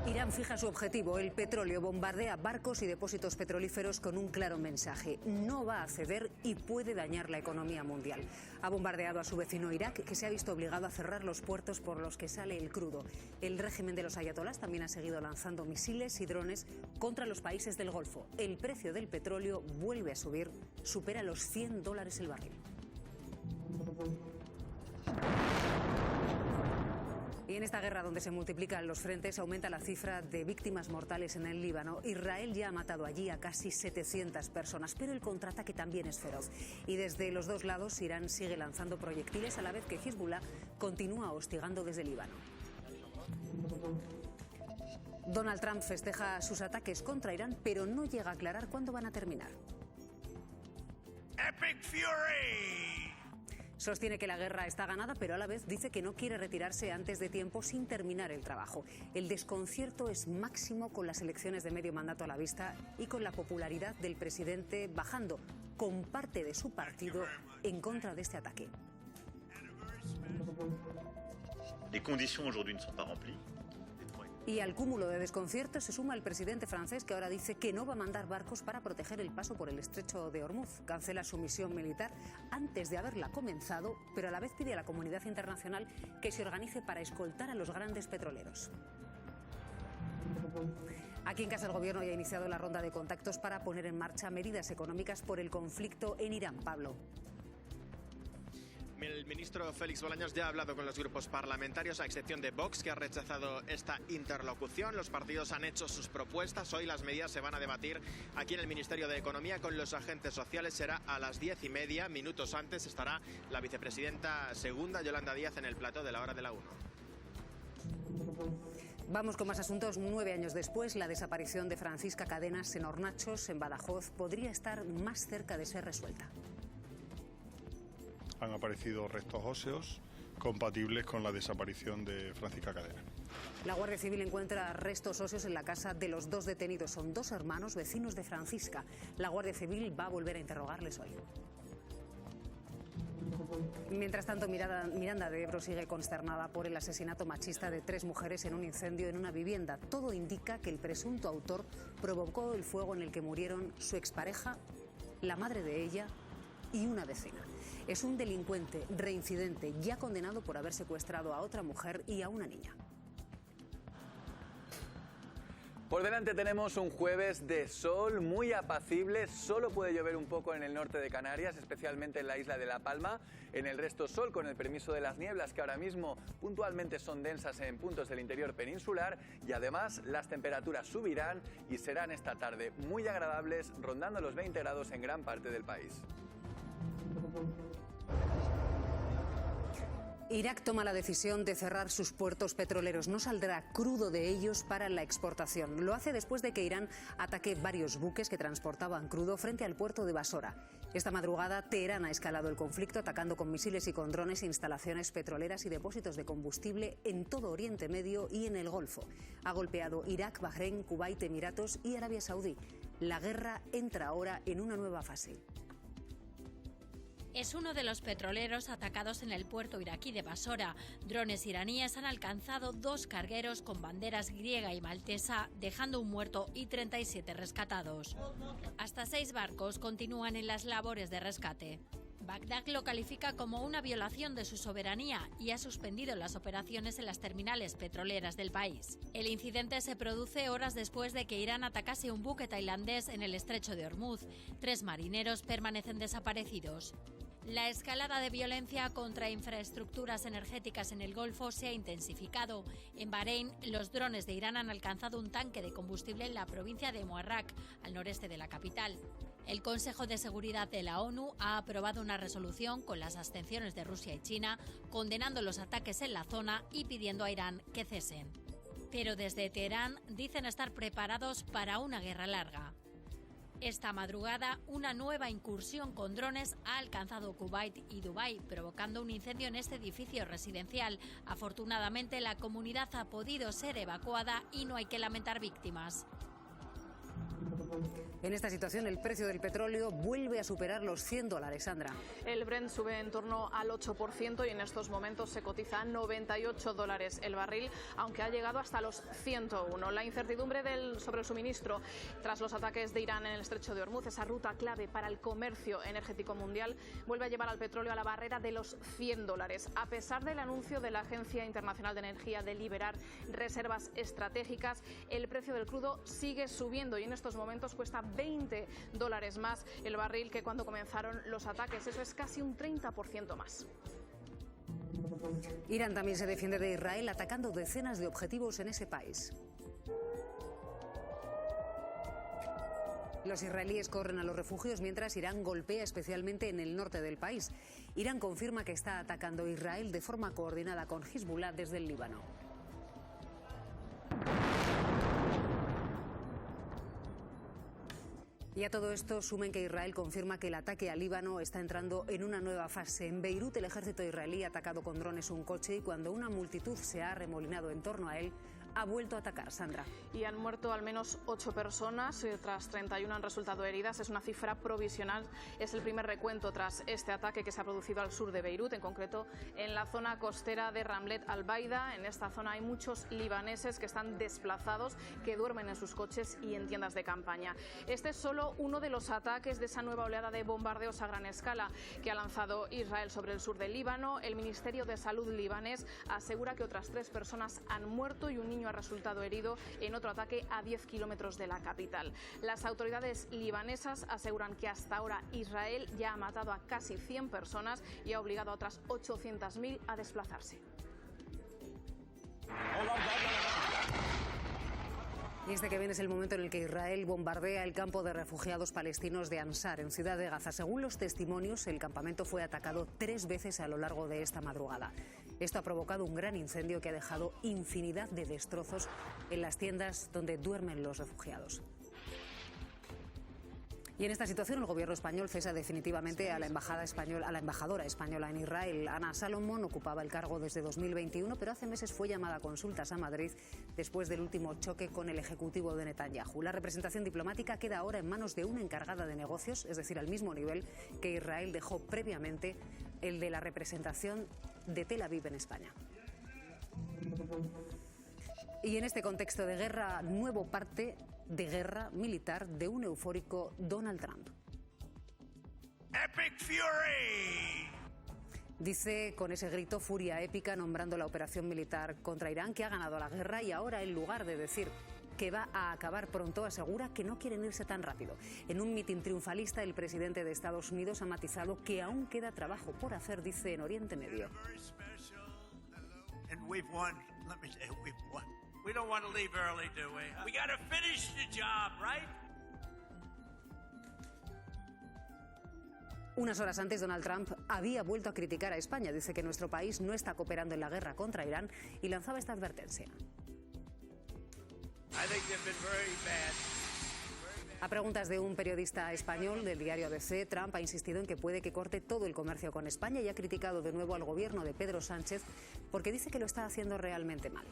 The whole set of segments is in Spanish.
Irán fija su objetivo, el petróleo, bombardea barcos y depósitos petrolíferos con un claro mensaje: no va a ceder y puede dañar la economía mundial. Ha bombardeado a su vecino Irak, que se ha visto obligado a cerrar los puertos por los que sale el crudo. El régimen de los ayatolás también ha seguido lanzando misiles y drones contra los países del Golfo. El precio del petróleo vuelve a subir, supera los $100 el barril. Y en esta guerra donde se multiplican los frentes aumenta la cifra de víctimas mortales en el Líbano. Israel ya ha matado allí a casi 700 personas, pero el contraataque también es feroz. Y desde los dos lados Irán sigue lanzando proyectiles a la vez que Hezbollah continúa hostigando desde el Líbano. Donald Trump festeja sus ataques contra Irán, pero no llega a aclarar cuándo van a terminar. Epic Fury. Sostiene que la guerra está ganada, pero a la vez dice que no quiere retirarse antes de tiempo sin terminar el trabajo. El desconcierto es máximo con las elecciones de medio mandato a la vista y con la popularidad del presidente bajando, con parte de su partido en contra de este ataque. Les conditions aujourd'hui ne sont pas remplies. Y al cúmulo de desconcierto se suma el presidente francés, que ahora dice que no va a mandar barcos para proteger el paso por el estrecho de Hormuz. Cancela su misión militar antes de haberla comenzado, pero a la vez pide a la comunidad internacional que se organice para escoltar a los grandes petroleros. Aquí en casa el Gobierno ya ha iniciado la ronda de contactos para poner en marcha medidas económicas por el conflicto en Irán. Pablo. El ministro Félix Bolaños ya ha hablado con los grupos parlamentarios, a excepción de Vox, que ha rechazado esta interlocución. Los partidos han hecho sus propuestas. Hoy las medidas se van a debatir aquí en el Ministerio de Economía con los agentes sociales. Será a las 10:30. Minutos antes estará la vicepresidenta segunda, Yolanda Díaz, en el plató de la hora de la 1. Vamos con más asuntos. 9 años después, la desaparición de Francisca Cadenas en Hornachos, en Badajoz, podría estar más cerca de ser resuelta. Han aparecido restos óseos compatibles con la desaparición de Francisca Cadenas. La Guardia Civil encuentra restos óseos en la casa de los dos detenidos. Son dos hermanos vecinos de Francisca. La Guardia Civil va a volver a interrogarles hoy. Mientras tanto, Miranda de Ebro sigue consternada por el asesinato machista de 3 mujeres en un incendio en una vivienda. Todo indica que el presunto autor provocó el fuego en el que murieron su expareja, la madre de ella y una vecina. Es un delincuente reincidente ya condenado por haber secuestrado a otra mujer y a una niña. Por delante tenemos un jueves de sol muy apacible. Solo puede llover un poco en el norte de Canarias, especialmente en la isla de La Palma. En el resto sol, con el permiso de las nieblas, que ahora mismo puntualmente son densas en puntos del interior peninsular. Y además las temperaturas subirán y serán esta tarde muy agradables, rondando los 20 grados en gran parte del país. Irak toma la decisión de cerrar sus puertos petroleros. No saldrá crudo de ellos para la exportación. Lo hace después de que Irán ataque varios buques que transportaban crudo frente al puerto de Basora. Esta madrugada, Teherán ha escalado el conflicto atacando con misiles y con drones instalaciones petroleras y depósitos de combustible en todo Oriente Medio y en el Golfo. Ha golpeado Irak, Bahrein, Kuwait, Emiratos y Arabia Saudí. La guerra entra ahora en una nueva fase. Es uno de los petroleros atacados en el puerto iraquí de Basora. Drones iraníes han alcanzado 2 cargueros con banderas griega y maltesa, dejando un muerto y 37 rescatados. Hasta 6 barcos continúan en las labores de rescate. Bagdad lo califica como una violación de su soberanía y ha suspendido las operaciones en las terminales petroleras del país. El incidente se produce horas después de que Irán atacase un buque tailandés en el estrecho de Hormuz. 3 marineros permanecen desaparecidos. La escalada de violencia contra infraestructuras energéticas en el Golfo se ha intensificado. En Bahrein, los drones de Irán han alcanzado un tanque de combustible en la provincia de Muharraq, al noreste de la capital. El Consejo de Seguridad de la ONU ha aprobado una resolución con las abstenciones de Rusia y China, condenando los ataques en la zona y pidiendo a Irán que cesen. Pero desde Teherán dicen estar preparados para una guerra larga. Esta madrugada, una nueva incursión con drones ha alcanzado Kuwait y Dubái, provocando un incendio en este edificio residencial. Afortunadamente, la comunidad ha podido ser evacuada y no hay que lamentar víctimas. En esta situación, el precio del petróleo vuelve a superar los $100, Sandra. El Brent sube en torno al 8% y en estos momentos se cotiza a $98 el barril, aunque ha llegado hasta los 101. La incertidumbre sobre el suministro tras los ataques de Irán en el estrecho de Hormuz, esa ruta clave para el comercio energético mundial, vuelve a llevar al petróleo a la barrera de los $100. A pesar del anuncio de la Agencia Internacional de Energía de liberar reservas estratégicas, el precio del crudo sigue subiendo y en estos momentos cuesta $20 más el barril que cuando comenzaron los ataques. Eso es casi un 30% más. Irán también se defiende de Israel atacando decenas de objetivos en ese país. Los israelíes corren a los refugios mientras Irán golpea especialmente en el norte del país. Irán confirma que está atacando a Israel de forma coordinada con Hezbollah desde el Líbano. Y a todo esto sumen que Israel confirma que el ataque al Líbano está entrando en una nueva fase. En Beirut, el ejército israelí ha atacado con drones un coche y cuando una multitud se ha arremolinado en torno a él, ha vuelto a atacar. Sandra. Y han muerto al menos 8 personas, tras 31 han resultado heridas. Es una cifra provisional, es el primer recuento tras este ataque que se ha producido al sur de Beirut, en concreto en la zona costera de Ramlet al-Baida. En esta zona hay muchos libaneses que están desplazados, que duermen en sus coches y en tiendas de campaña. Este es solo uno de los ataques de esa nueva oleada de bombardeos a gran escala que ha lanzado Israel sobre el sur del Líbano. El Ministerio de Salud libanés asegura que otras 3 personas han muerto y un niño ha resultado herido en otro ataque a 10 kilómetros de la capital. Las autoridades libanesas aseguran que hasta ahora Israel ya ha matado a casi 100 personas y ha obligado a otras 800.000 a desplazarse. Y este que viene es el momento en el que Israel bombardea el campo de refugiados palestinos de Ansar, en Ciudad de Gaza. Según los testimonios, el campamento fue atacado 3 veces a lo largo de esta madrugada. Esto ha provocado un gran incendio que ha dejado infinidad de destrozos en las tiendas donde duermen los refugiados. Y en esta situación el gobierno español cesa definitivamente a la embajadora española en Israel. Ana Salomón ocupaba el cargo desde 2021, pero hace meses fue llamada a consultas a Madrid después del último choque con el ejecutivo de Netanyahu. La representación diplomática queda ahora en manos de una encargada de negocios, es decir, al mismo nivel que Israel dejó previamente el de la representación de Tel Aviv en España. Y en este contexto de guerra, nuevo parte de guerra militar de un eufórico Donald Trump. Epic Fury! Dice con ese grito furia épica nombrando la operación militar contra Irán que ha ganado la guerra y ahora en lugar de decir que va a acabar pronto asegura que no quieren irse tan rápido. En un mitin triunfalista el presidente de Estados Unidos ha matizado que aún queda trabajo por hacer, dice en Oriente Medio. We don't want to leave early, do we? We got to finish the job, right? Unas horas antes, Donald Trump había vuelto a criticar a España. Dice que nuestro país no está cooperando en la guerra contra Irán y lanzaba esta advertencia. A preguntas de un periodista español del diario ABC, Trump ha insistido en que puede que corte todo el comercio con España y ha criticado de nuevo al gobierno de Pedro Sánchez porque dice que lo está haciendo realmente mal.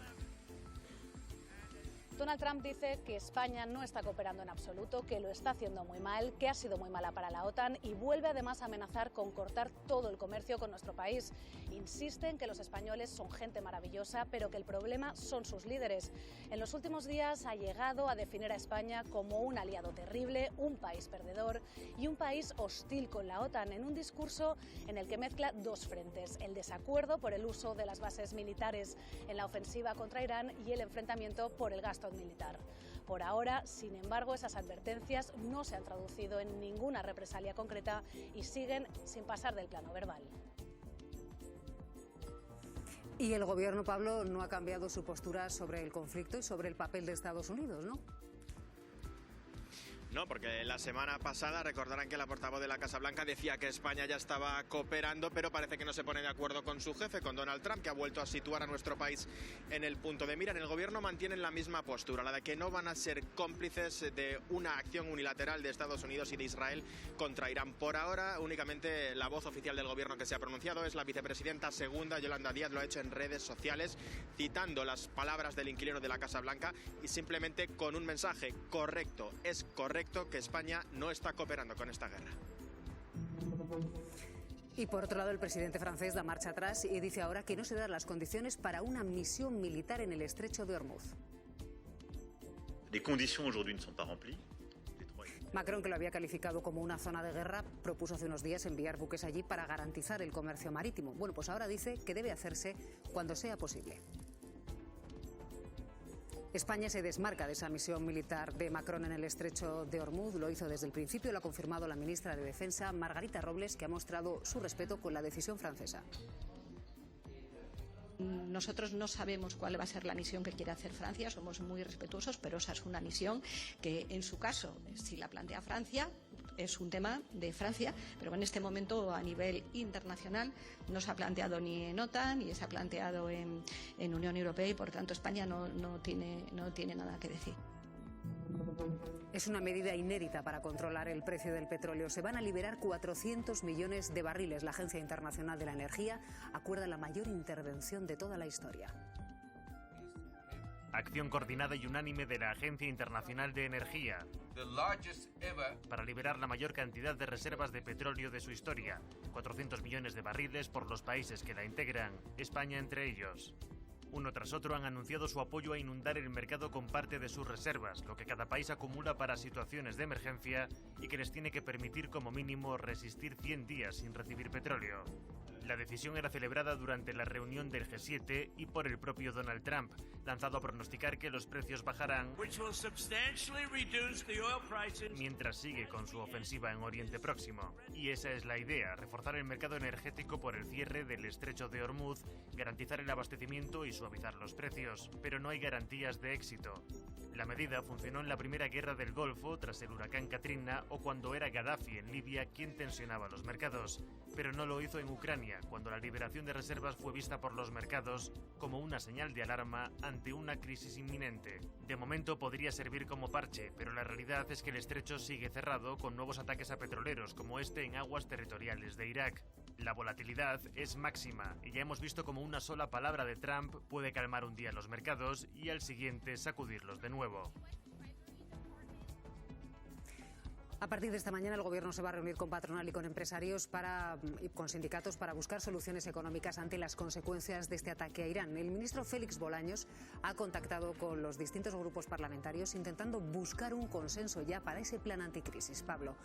Donald Trump dice que España no está cooperando en absoluto, que lo está haciendo muy mal, que ha sido muy mala para la OTAN y vuelve además a amenazar con cortar todo el comercio con nuestro país. Insiste en que los españoles son gente maravillosa, pero que el problema son sus líderes. En los últimos días ha llegado a definir a España como un aliado terrible, un país perdedor y un país hostil con la OTAN, en un discurso en el que mezcla 2 frentes: el desacuerdo por el uso de las bases militares en la ofensiva contra Irán y el enfrentamiento por el gasto militar. Por ahora, sin embargo, esas advertencias no se han traducido en ninguna represalia concreta y siguen sin pasar del plano verbal. Y el gobierno, Pablo, no ha cambiado su postura sobre el conflicto y sobre el papel de Estados Unidos, ¿no? No, porque la semana pasada recordarán que la portavoz de la Casa Blanca decía que España ya estaba cooperando, pero parece que no se pone de acuerdo con su jefe, con Donald Trump, que ha vuelto a situar a nuestro país en el punto de mira. En el gobierno mantienen la misma postura, la de que no van a ser cómplices de una acción unilateral de Estados Unidos y de Israel contra Irán. Por ahora, únicamente la voz oficial del gobierno que se ha pronunciado es la vicepresidenta segunda, Yolanda Díaz, lo ha hecho en redes sociales, citando las palabras del inquilino de la Casa Blanca y simplemente con un mensaje correcto. Es correcto efecto que España no está cooperando con esta guerra. Y por otro lado, el presidente francés da marcha atrás y dice ahora que no se dan las condiciones para una misión militar en el estrecho de Hormuz. Les conditions aujourd'hui ne sont pas remplies. Macron, que lo había calificado como una zona de guerra, propuso hace unos días enviar buques allí para garantizar el comercio marítimo. Bueno, pues ahora dice que debe hacerse cuando sea posible. España se desmarca de esa misión militar de Macron en el estrecho de Hormuz. Lo hizo desde el principio, lo ha confirmado la ministra de Defensa, Margarita Robles, que ha mostrado su respeto con la decisión francesa. Nosotros no sabemos cuál va a ser la misión que quiere hacer Francia, somos muy respetuosos, pero esa es una misión que, en su caso, si la plantea Francia, es un tema de Francia, pero en este momento a nivel internacional no se ha planteado ni en OTAN ni se ha planteado en Unión Europea y por tanto España no tiene nada que decir. Es una medida inédita para controlar el precio del petróleo. Se van a liberar 400 millones de barriles. La Agencia Internacional de la Energía acuerda la mayor intervención de toda la historia. Acción coordinada y unánime de la Agencia Internacional de Energía para liberar la mayor cantidad de reservas de petróleo de su historia, 400 millones de barriles por los países que la integran, España entre ellos. Uno tras otro han anunciado su apoyo a inundar el mercado con parte de sus reservas, lo que cada país acumula para situaciones de emergencia y que les tiene que permitir como mínimo resistir 100 días sin recibir petróleo. La decisión era celebrada durante la reunión del G7 y por el propio Donald Trump, lanzado a pronosticar que los precios bajarán mientras sigue con su ofensiva en Oriente Próximo. Y esa es la idea, reforzar el mercado energético por el cierre del estrecho de Hormuz, garantizar el abastecimiento y suavizar los precios, pero no hay garantías de éxito. La medida funcionó en la primera guerra del Golfo, tras el huracán Katrina, o cuando era Gaddafi en Libia quien tensionaba los mercados, pero no lo hizo en Ucrania, cuando la liberación de reservas fue vista por los mercados como una señal de alarma ante una crisis inminente. De momento podría servir como parche, pero la realidad es que el estrecho sigue cerrado con nuevos ataques a petroleros como este en aguas territoriales de Irak. La volatilidad es máxima y ya hemos visto cómo una sola palabra de Trump puede calmar un día los mercados y al siguiente sacudirlos de nuevo. A partir de esta mañana el Gobierno se va a reunir con patronal y con empresarios y con sindicatos para buscar soluciones económicas ante las consecuencias de este ataque a Irán. El ministro Félix Bolaños ha contactado con los distintos grupos parlamentarios intentando buscar un consenso ya para ese plan anticrisis. Pablo.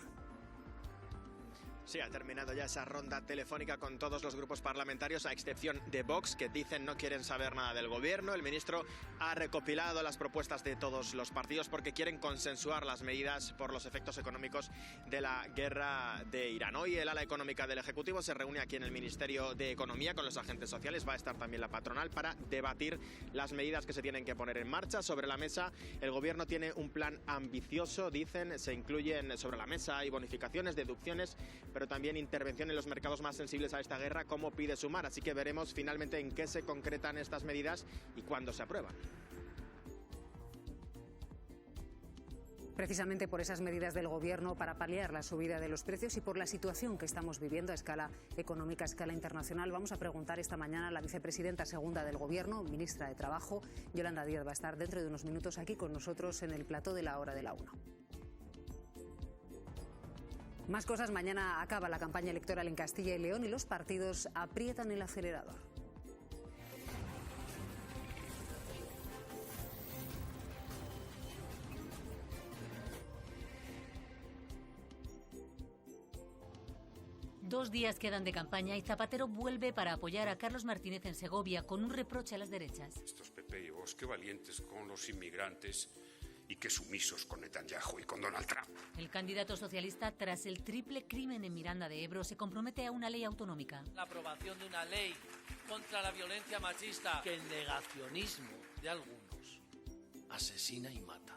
Sí, ha terminado ya esa ronda telefónica con todos los grupos parlamentarios, a excepción de Vox, que dicen no quieren saber nada del gobierno. El ministro ha recopilado las propuestas de todos los partidos porque quieren consensuar las medidas por los efectos económicos de la guerra de Irán. Hoy el ala económica del Ejecutivo se reúne aquí en el Ministerio de Economía con los agentes sociales. Va a estar también la patronal para debatir las medidas que se tienen que poner en marcha. Sobre la mesa, el gobierno tiene un plan ambicioso, dicen. Se incluyen sobre la mesa hay bonificaciones, deducciones, pero también intervención en los mercados más sensibles a esta guerra, como pide Sumar. Así que veremos finalmente en qué se concretan estas medidas y cuándo se aprueban. Precisamente por esas medidas del Gobierno para paliar la subida de los precios y por la situación que estamos viviendo a escala económica, a escala internacional, vamos a preguntar esta mañana a la vicepresidenta segunda del Gobierno, ministra de Trabajo, Yolanda Díaz. Va a estar dentro de unos minutos aquí con nosotros en el plató de la Hora de la 1. Más cosas, mañana acaba la campaña electoral en Castilla y León y los partidos aprietan el acelerador. Dos días quedan de campaña y Zapatero vuelve para apoyar a Carlos Martínez en Segovia con un reproche a las derechas. Estos PP y Vox, qué valientes con los inmigrantes y qué sumisos con Netanyahu y con Donald Trump. El candidato socialista, tras el triple crimen en Miranda de Ebro, se compromete a una ley autonómica. La aprobación de una ley contra la violencia machista que el negacionismo de algunos asesina y mata.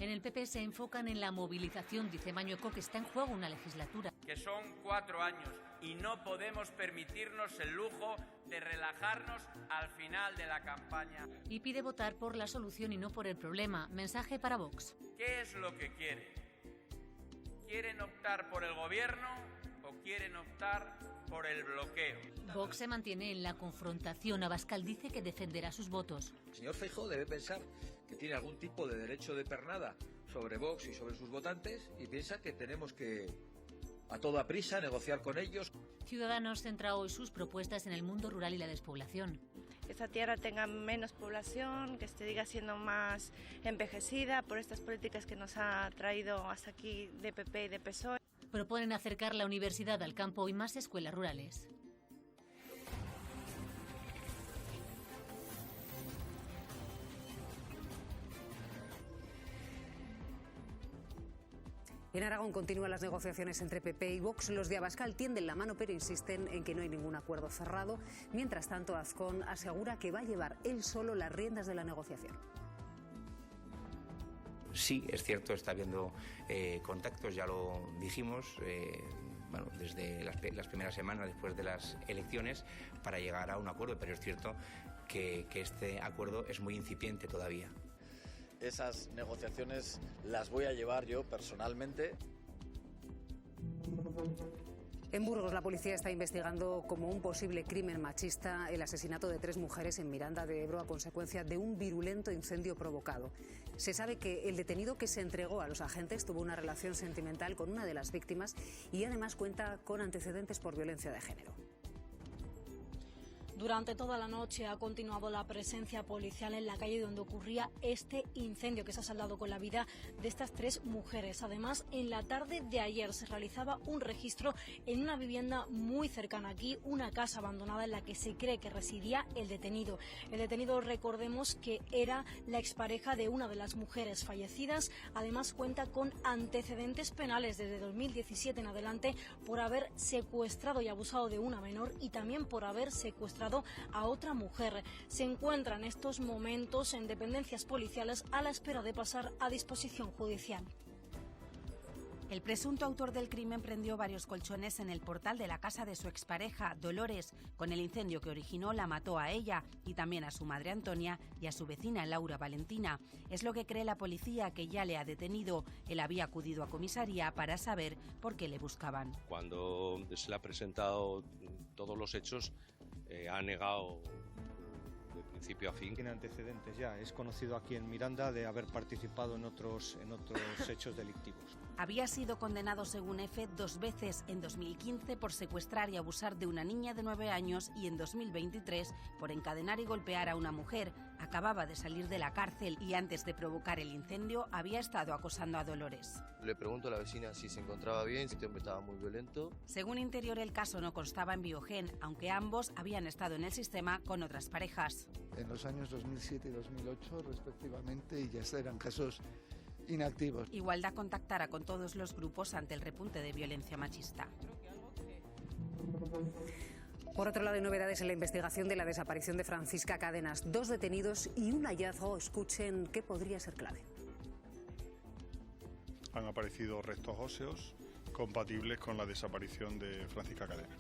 En el PP se enfocan en la movilización, dice Mañueco, que está en juego una legislatura. Que son 4 años y no podemos permitirnos el lujo de relajarnos al final de la campaña. Y pide votar por la solución y no por el problema. Mensaje para Vox. ¿Qué es lo que quieren? ¿Quieren optar por el gobierno o quieren optar por el bloqueo? Vox se mantiene en la confrontación. Abascal dice que defenderá sus votos. El señor Feijóo debe pensar que tiene algún tipo de derecho de pernada sobre Vox y sobre sus votantes y piensa que tenemos que, a toda prisa, negociar con ellos. Ciudadanos centra hoy sus propuestas en el mundo rural y la despoblación. Que esta tierra tenga menos población, que siga siendo más envejecida por estas políticas que nos ha traído hasta aquí de PP y de PSOE. Proponen acercar la universidad al campo y más escuelas rurales. En Aragón continúan las negociaciones entre PP y Vox. Los de Abascal tienden la mano pero insisten en que no hay ningún acuerdo cerrado. Mientras tanto, Azcón asegura que va a llevar él solo las riendas de la negociación. Sí, es cierto, está habiendo contactos, ya lo dijimos, desde las primeras semanas después de las elecciones para llegar a un acuerdo, pero es cierto que este acuerdo es muy incipiente todavía. Esas negociaciones las voy a llevar yo personalmente. En Burgos, la policía está investigando como un posible crimen machista el asesinato de 3 mujeres en Miranda de Ebro a consecuencia de un virulento incendio provocado. Se sabe que el detenido que se entregó a los agentes tuvo una relación sentimental con una de las víctimas y además cuenta con antecedentes por violencia de género. Durante toda la noche ha continuado la presencia policial en la calle donde ocurría este incendio que se ha saldado con la vida de estas 3 mujeres. Además, en la tarde de ayer se realizaba un registro en una vivienda muy cercana aquí, una casa abandonada en la que se cree que residía el detenido. El detenido, recordemos que era la expareja de una de las mujeres fallecidas. Además, cuenta con antecedentes penales desde 2017 en adelante por haber secuestrado y abusado de una menor y también por haber secuestrado a otra mujer. Se encuentra en estos momentos en dependencias policiales a la espera de pasar a disposición judicial. El presunto autor del crimen prendió varios colchones en el portal de la casa de su expareja, Dolores. Con el incendio que originó, la mató a ella y también a su madre Antonia y a su vecina Laura Valentina. Es lo que cree la policía, que ya le ha detenido. Él había acudido a comisaría para saber por qué le buscaban. Cuando se le ha presentado todos los hechos, ha negado de principio a fin. Tiene antecedentes ya, es conocido aquí en Miranda de haber participado en otros hechos delictivos. Había sido condenado, según EFE, 2 veces, en 2015 por secuestrar y abusar de una niña de 9 años y en 2023 por encadenar y golpear a una mujer. Acababa de salir de la cárcel y antes de provocar el incendio había estado acosando a Dolores. Le pregunto a la vecina si se encontraba bien, si estaba muy violento. Según Interior, el caso no constaba en Biogen, aunque ambos habían estado en el sistema con otras parejas. En los años 2007 y 2008 respectivamente, y ya eran casos inactivos. Igualdad contactará con todos los grupos ante el repunte de violencia machista. Por otro lado, hay novedades en la investigación de la desaparición de Francisca Cadenas. 2 detenidos y un hallazgo. Escuchen qué podría ser clave. Han aparecido restos óseos compatibles con la desaparición de Francisca Cadenas.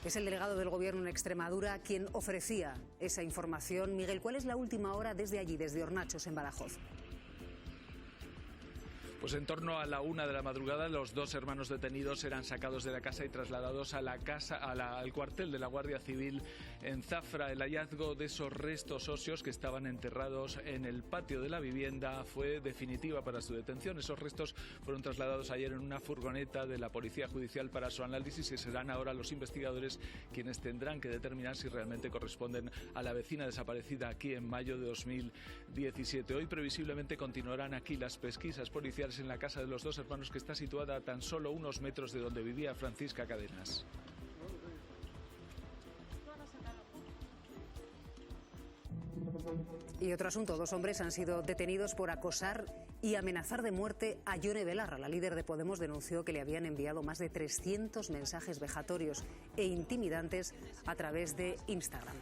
Es el delegado del Gobierno en Extremadura quien ofrecía esa información. Miguel, ¿cuál es la última hora desde allí, desde Hornachos, en Badajoz? Pues en torno a la 1 de la madrugada, los 2 hermanos detenidos eran sacados de la casa y trasladados a la casa, al cuartel de la Guardia Civil en Zafra. El hallazgo de esos restos óseos que estaban enterrados en el patio de la vivienda fue definitiva para su detención. Esos restos fueron trasladados ayer en una furgoneta de la Policía Judicial para su análisis y serán ahora los investigadores quienes tendrán que determinar si realmente corresponden a la vecina desaparecida aquí en mayo de 2017. Hoy previsiblemente continuarán aquí las pesquisas policiales en la casa de los 2 hermanos, que está situada a tan solo unos metros de donde vivía Francisca Cadenas. Y otro asunto, 2 hombres han sido detenidos por acosar y amenazar de muerte a Yone Belarra. La líder de Podemos denunció que le habían enviado más de 300 mensajes vejatorios e intimidantes a través de Instagram.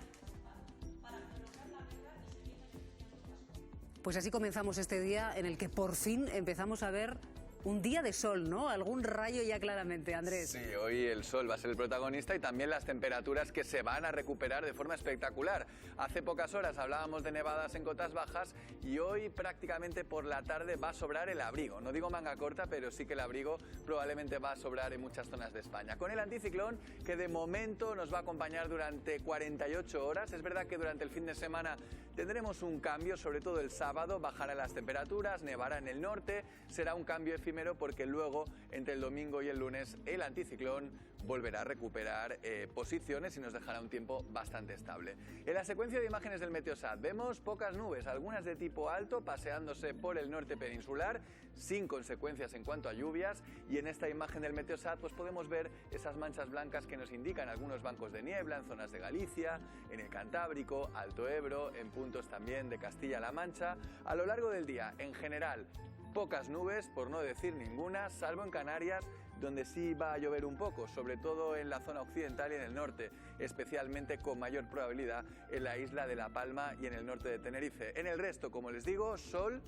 Pues así comenzamos este día en el que por fin empezamos a ver un día de sol, ¿no? Algún rayo ya claramente, Andrés. Sí, hoy el sol va a ser el protagonista y también las temperaturas que se van a recuperar de forma espectacular. Hace pocas horas hablábamos de nevadas en cotas bajas y hoy prácticamente por la tarde va a sobrar el abrigo. No digo manga corta, pero sí que el abrigo probablemente va a sobrar en muchas zonas de España. Con el anticiclón que de momento nos va a acompañar durante 48 horas. Es verdad que durante el fin de semana tendremos un cambio, sobre todo el sábado, bajarán las temperaturas, nevará en el norte, será un cambio efímero porque luego, entre el domingo y el lunes, el anticiclón volverá a recuperar posiciones y nos dejará un tiempo bastante estable. En la secuencia de imágenes del Meteosat vemos pocas nubes, algunas de tipo alto paseándose por el norte peninsular, sin consecuencias en cuanto a lluvias, y en esta imagen del Meteosat pues podemos ver esas manchas blancas que nos indican algunos bancos de niebla en zonas de Galicia, en el Cantábrico, Alto Ebro, en puntos también de Castilla-La Mancha. A lo largo del día, en general, pocas nubes, por no decir ninguna, salvo en Canarias, donde sí va a llover un poco, sobre todo en la zona occidental y en el norte, especialmente con mayor probabilidad en la isla de La Palma y en el norte de Tenerife. En el resto, como les digo, sol,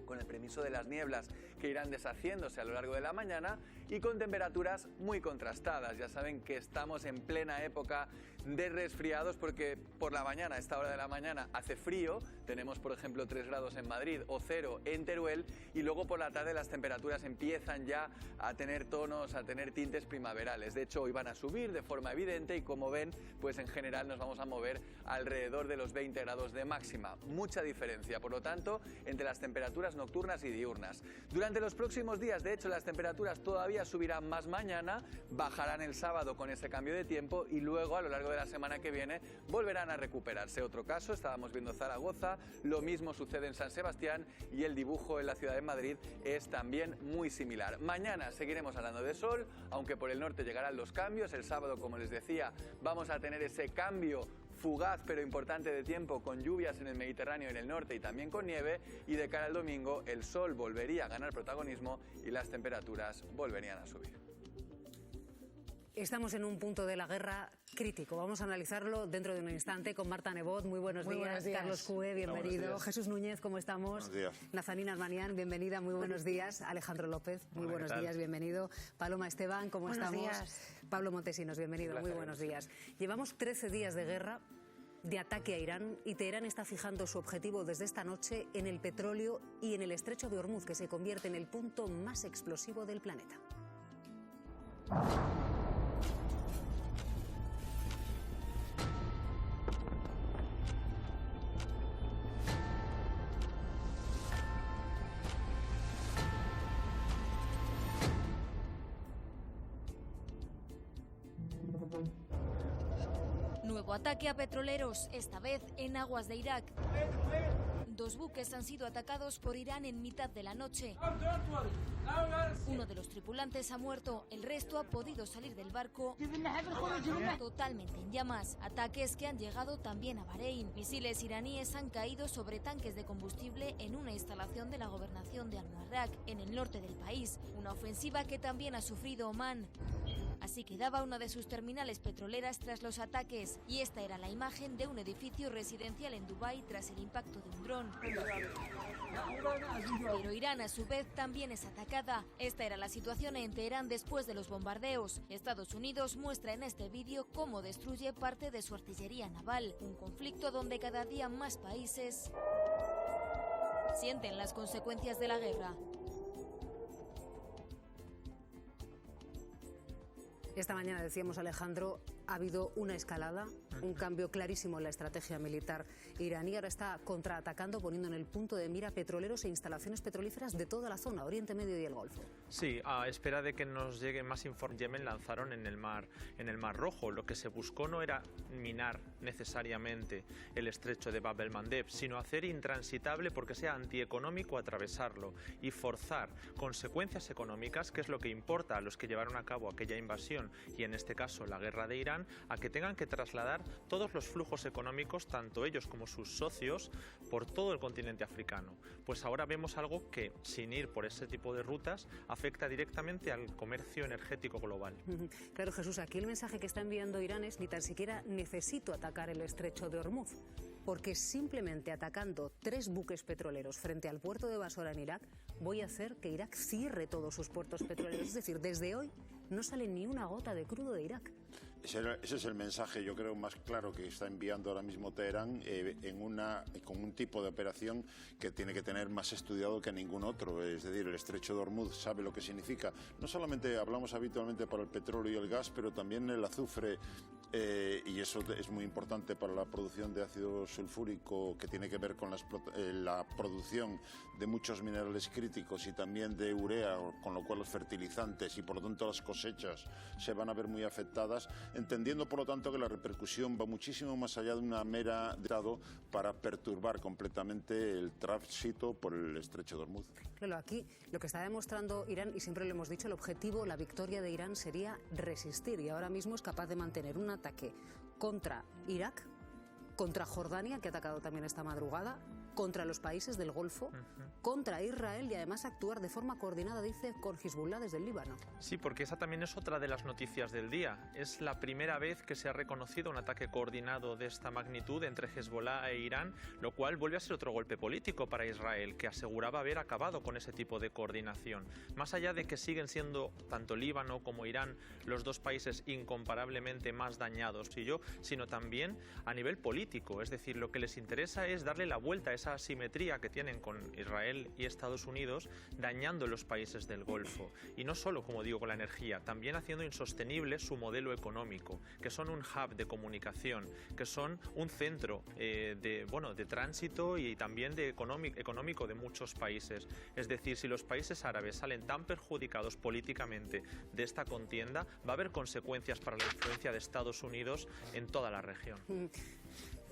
con el permiso de las nieblas que irán deshaciéndose a lo largo de la mañana y con temperaturas muy contrastadas. Ya saben que estamos en plena época de resfriados porque por la mañana, a esta hora de la mañana, hace frío. Tenemos, por ejemplo, 3 grados en Madrid o 0 en Teruel, y luego por la tarde las temperaturas empiezan ya a tener tonos, a tener tintes primaverales. De hecho, hoy van a subir de forma evidente y, como ven, pues en general nos vamos a mover alrededor de los 20 grados de máxima. Mucha diferencia, por lo tanto, entre las temperaturas nocturnas y diurnas. Durante los próximos días, de hecho, las temperaturas todavía subirán más mañana, bajarán el sábado con ese cambio de tiempo y luego, a lo largo de la semana que viene, volverán a recuperarse. Otro caso, estábamos viendo Zaragoza, lo mismo sucede en San Sebastián y el dibujo en la ciudad de Madrid es también muy similar. Mañana seguiremos hablando de sol, aunque por el norte llegarán los cambios. El sábado, como les decía, vamos a tener ese cambio fugaz pero importante de tiempo, con lluvias en el Mediterráneo y en el norte y también con nieve, y de cara al domingo el sol volvería a ganar protagonismo y las temperaturas volverían a subir. Estamos en un punto de la guerra crítico. Vamos a analizarlo dentro de un instante con Marta Nebot. Muy buenos días. Carlos Cue, bienvenido. Jesús Núñez, ¿cómo estamos? Buenos días. Nazanin Armanian, bienvenida. Muy buenos días. Alejandro López, muy buenos días. Bienvenido. Paloma Esteban, ¿cómo estamos? Días. Pablo Montesinos, bienvenido. Muy buenos días. Llevamos 13 días de guerra, de ataque a Irán, y Teherán está fijando su objetivo desde esta noche en el petróleo y en el estrecho de Hormuz, que se convierte en el punto más explosivo del planeta. Nuevo ataque a petroleros, esta vez en aguas de Irak. 2 buques han sido atacados por Irán en mitad de la noche. Uno de los tripulantes ha muerto, el resto ha podido salir del barco totalmente en llamas. Ataques que han llegado también a Bahrein. Misiles iraníes han caído sobre tanques de combustible en una instalación de la gobernación de Al-Muharraq, en el norte del país. Una ofensiva que también ha sufrido Omán. Así quedaba una de sus terminales petroleras tras los ataques, y esta era la imagen de un edificio residencial en Dubái tras el impacto de un dron. Pero Irán, a su vez, también es atacada. Esta era la situación en Teherán después de los bombardeos. Estados Unidos muestra en este vídeo cómo destruye parte de su artillería naval, un conflicto donde cada día más países sienten las consecuencias de la guerra. Esta mañana, decíamos, Alejandro, ha habido una escalada, un cambio clarísimo en la estrategia militar iraní. Ahora está contraatacando, poniendo en el punto de mira petroleros e instalaciones petrolíferas de toda la zona, Oriente Medio y el Golfo. Sí, a espera de que nos llegue más información. Yemen lanzaron en el Mar Rojo. Lo que se buscó no era minar necesariamente el estrecho de Bab el-Mandeb, sino hacer intransitable, porque sea antieconómico, atravesarlo y forzar consecuencias económicas, que es lo que importa a los que llevaron a cabo aquella invasión y en este caso la guerra de Irán, a que tengan que trasladar todos los flujos económicos, tanto ellos como sus socios, por todo el continente africano. Pues ahora vemos algo que, sin ir por ese tipo de rutas, afecta directamente al comercio energético global. Claro, Jesús, aquí el mensaje que está enviando Irán es: ni tan siquiera necesito atacar el estrecho de Hormuz, porque simplemente atacando 3 buques petroleros frente al puerto de Basora en Irak, voy a hacer que Irak cierre todos sus puertos petroleros. Es decir, desde hoy no sale ni una gota de crudo de Irak. Ese es el mensaje, yo creo, más claro que está enviando ahora mismo Teherán con un tipo de operación que tiene que tener más estudiado que ningún otro. Es decir, el estrecho de Hormuz sabe lo que significa. No solamente hablamos habitualmente para el petróleo y el gas, pero también el azufre y eso es muy importante para la producción de ácido sulfúrico, que tiene que ver con la producción de muchos minerales críticos y también de urea, con lo cual los fertilizantes y por lo tanto las cosechas se van a ver muy afectadas, entendiendo por lo tanto que la repercusión va muchísimo más allá de una mera estado para perturbar completamente el tránsito por el estrecho de Hormuz. Claro, aquí lo que está demostrando Irán, y siempre lo hemos dicho, el objetivo, la victoria de Irán sería resistir, y ahora mismo es capaz de mantener un ataque contra Irak, contra Jordania, que ha atacado también esta madrugada, contra los países del Golfo, contra Israel, y además actuar de forma coordinada, dice, con Hezbollah desde el Líbano. Sí, porque esa también es otra de las noticias del día. Es la primera vez que se ha reconocido un ataque coordinado de esta magnitud entre Hezbollah e Irán, lo cual vuelve a ser otro golpe político para Israel, que aseguraba haber acabado con ese tipo de coordinación. Más allá de que siguen siendo tanto Líbano como Irán los dos países incomparablemente más dañados, sino también a nivel político. Es decir, lo que les interesa es darle la vuelta a esa asimetría que tienen con Israel y Estados Unidos, dañando los países del Golfo. Y no solo, como digo, con la energía, también haciendo insostenible su modelo económico, que son un hub de comunicación, que son un centro de tránsito y también de económico de muchos países. Es decir, si los países árabes salen tan perjudicados políticamente de esta contienda, va a haber consecuencias para la influencia de Estados Unidos en toda la región.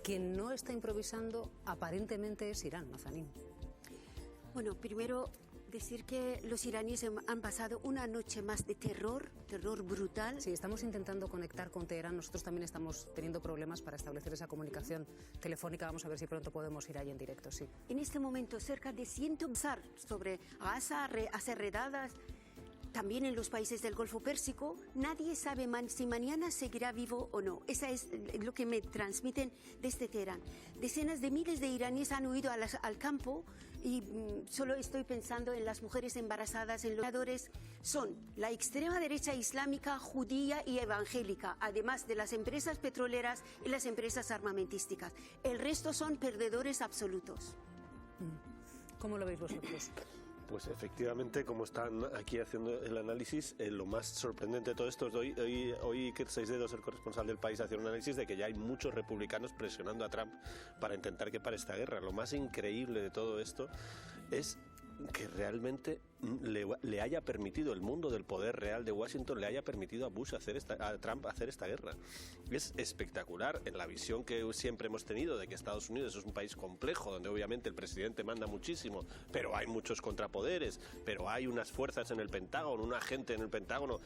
Quien no está improvisando aparentemente es Irán, Nazanin. Bueno, primero decir que los iraníes han pasado una noche más de terror brutal. Sí, estamos intentando conectar con Teherán. Nosotros también estamos teniendo problemas para establecer esa comunicación telefónica. Vamos a ver si pronto podemos ir ahí en directo, sí. En este momento, cerca de 100 sobre Gaza, hacer redadas. También en los países del Golfo Pérsico, nadie sabe si mañana seguirá vivo o no. Eso es lo que me transmiten desde Teherán. Decenas de miles de iraníes han huido al campo y solo estoy pensando en las mujeres embarazadas, en los creadores. Son la extrema derecha islámica, judía y evangélica, además de las empresas petroleras y las empresas armamentísticas. El resto son perdedores absolutos. ¿Cómo lo veis vosotros? Pues efectivamente, como están aquí haciendo el análisis, lo más sorprendente de todo esto es hoy que Seis Dedos, el corresponsal del País, hace un análisis de que ya hay muchos republicanos presionando a Trump para intentar que pare esta guerra. Lo más increíble de todo esto es que realmente le haya permitido el mundo del poder real de Washington, le haya permitido a Trump hacer esta guerra. Es espectacular en la visión que siempre hemos tenido de que Estados Unidos es un país complejo, donde obviamente el presidente manda muchísimo, pero hay muchos contrapoderes, pero hay unas fuerzas en el Pentágono, un agente en el Pentágono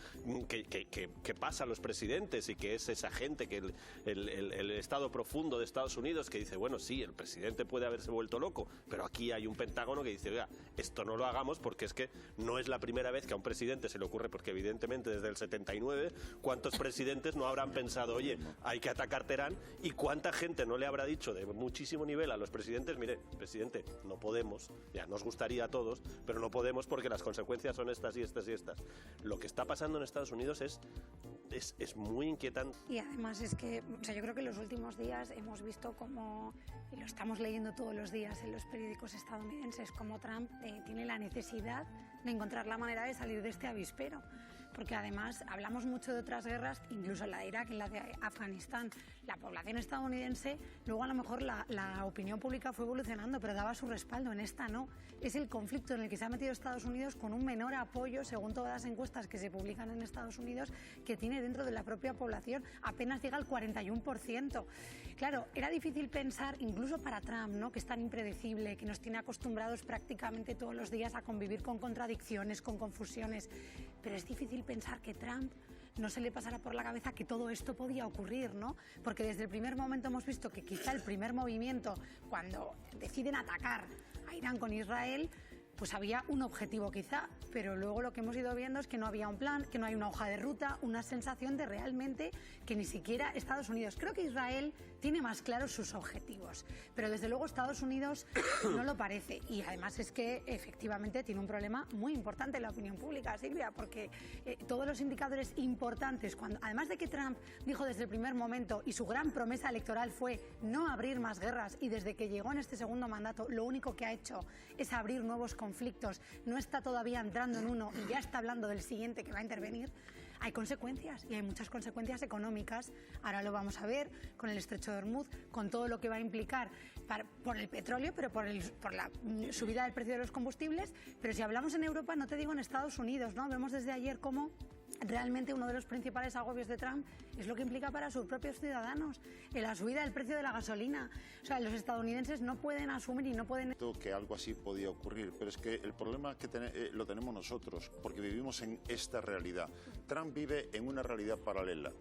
que pasa a los presidentes y que es esa gente, que el Estado profundo de Estados Unidos, que dice, bueno, sí, el presidente puede haberse vuelto loco, pero aquí hay un Pentágono que dice, oiga, esto no lo hagamos porque es que no es la primera vez que a un presidente se le ocurre, porque evidentemente desde el 79, ¿cuántos presidentes no habrán pensado, oye, hay que atacar Teherán? ¿Y cuánta gente no le habrá dicho de muchísimo nivel a los presidentes, mire, presidente, no podemos, ya nos gustaría a todos, pero no podemos porque las consecuencias son estas y estas y estas? Lo que está pasando en Estados Unidos es muy inquietante. Y además es que, yo creo que en los últimos días hemos visto como, y lo estamos leyendo todos los días en los periódicos estadounidenses, como Trump tiene la necesidad de encontrar la manera de salir de este avispero. Porque además hablamos mucho de otras guerras, incluso en la de Irak, en la de Afganistán. La población estadounidense, luego a lo mejor la opinión pública fue evolucionando, pero daba su respaldo. En esta no. Es el conflicto en el que se ha metido Estados Unidos con un menor apoyo, según todas las encuestas que se publican en Estados Unidos, que tiene dentro de la propia población. Apenas llega al 41%. Claro, era difícil pensar, incluso para Trump, ¿no?, que es tan impredecible, que nos tiene acostumbrados prácticamente todos los días a convivir con contradicciones, con confusiones. Pero es difícil pensar que Trump no se le pasara por la cabeza que todo esto podía ocurrir, ¿no? Porque desde el primer momento hemos visto que quizá el primer movimiento, cuando deciden atacar a Irán con Israel, pues había un objetivo quizá, pero luego lo que hemos ido viendo es que no había un plan, que no hay una hoja de ruta, una sensación de realmente que ni siquiera Estados Unidos. Creo que Israel tiene más claros sus objetivos, pero desde luego Estados Unidos no lo parece. Y además es que efectivamente tiene un problema muy importante en la opinión pública, Silvia, porque todos los indicadores importantes, además de que Trump dijo desde el primer momento, y su gran promesa electoral fue no abrir más guerras, y desde que llegó en este segundo mandato lo único que ha hecho es abrir nuevos conflictos, no está todavía entrando en uno y ya está hablando del siguiente que va a intervenir. hay consecuencias, y hay muchas consecuencias económicas. Ahora lo vamos a ver con el estrecho de Hormuz, con todo lo que va a implicar por el petróleo, pero por la subida del precio de los combustibles. Pero si hablamos en Europa, no te digo en Estados Unidos, ¿no? Vemos desde ayer cómo realmente uno de los principales agobios de Trump es lo que implica para sus propios ciudadanos, la subida del precio de la gasolina. O sea, los estadounidenses no pueden asumir y no pueden... Que algo así podía ocurrir, pero es que el problema que lo tenemos nosotros, porque vivimos en esta realidad. Trump vive en una realidad paralela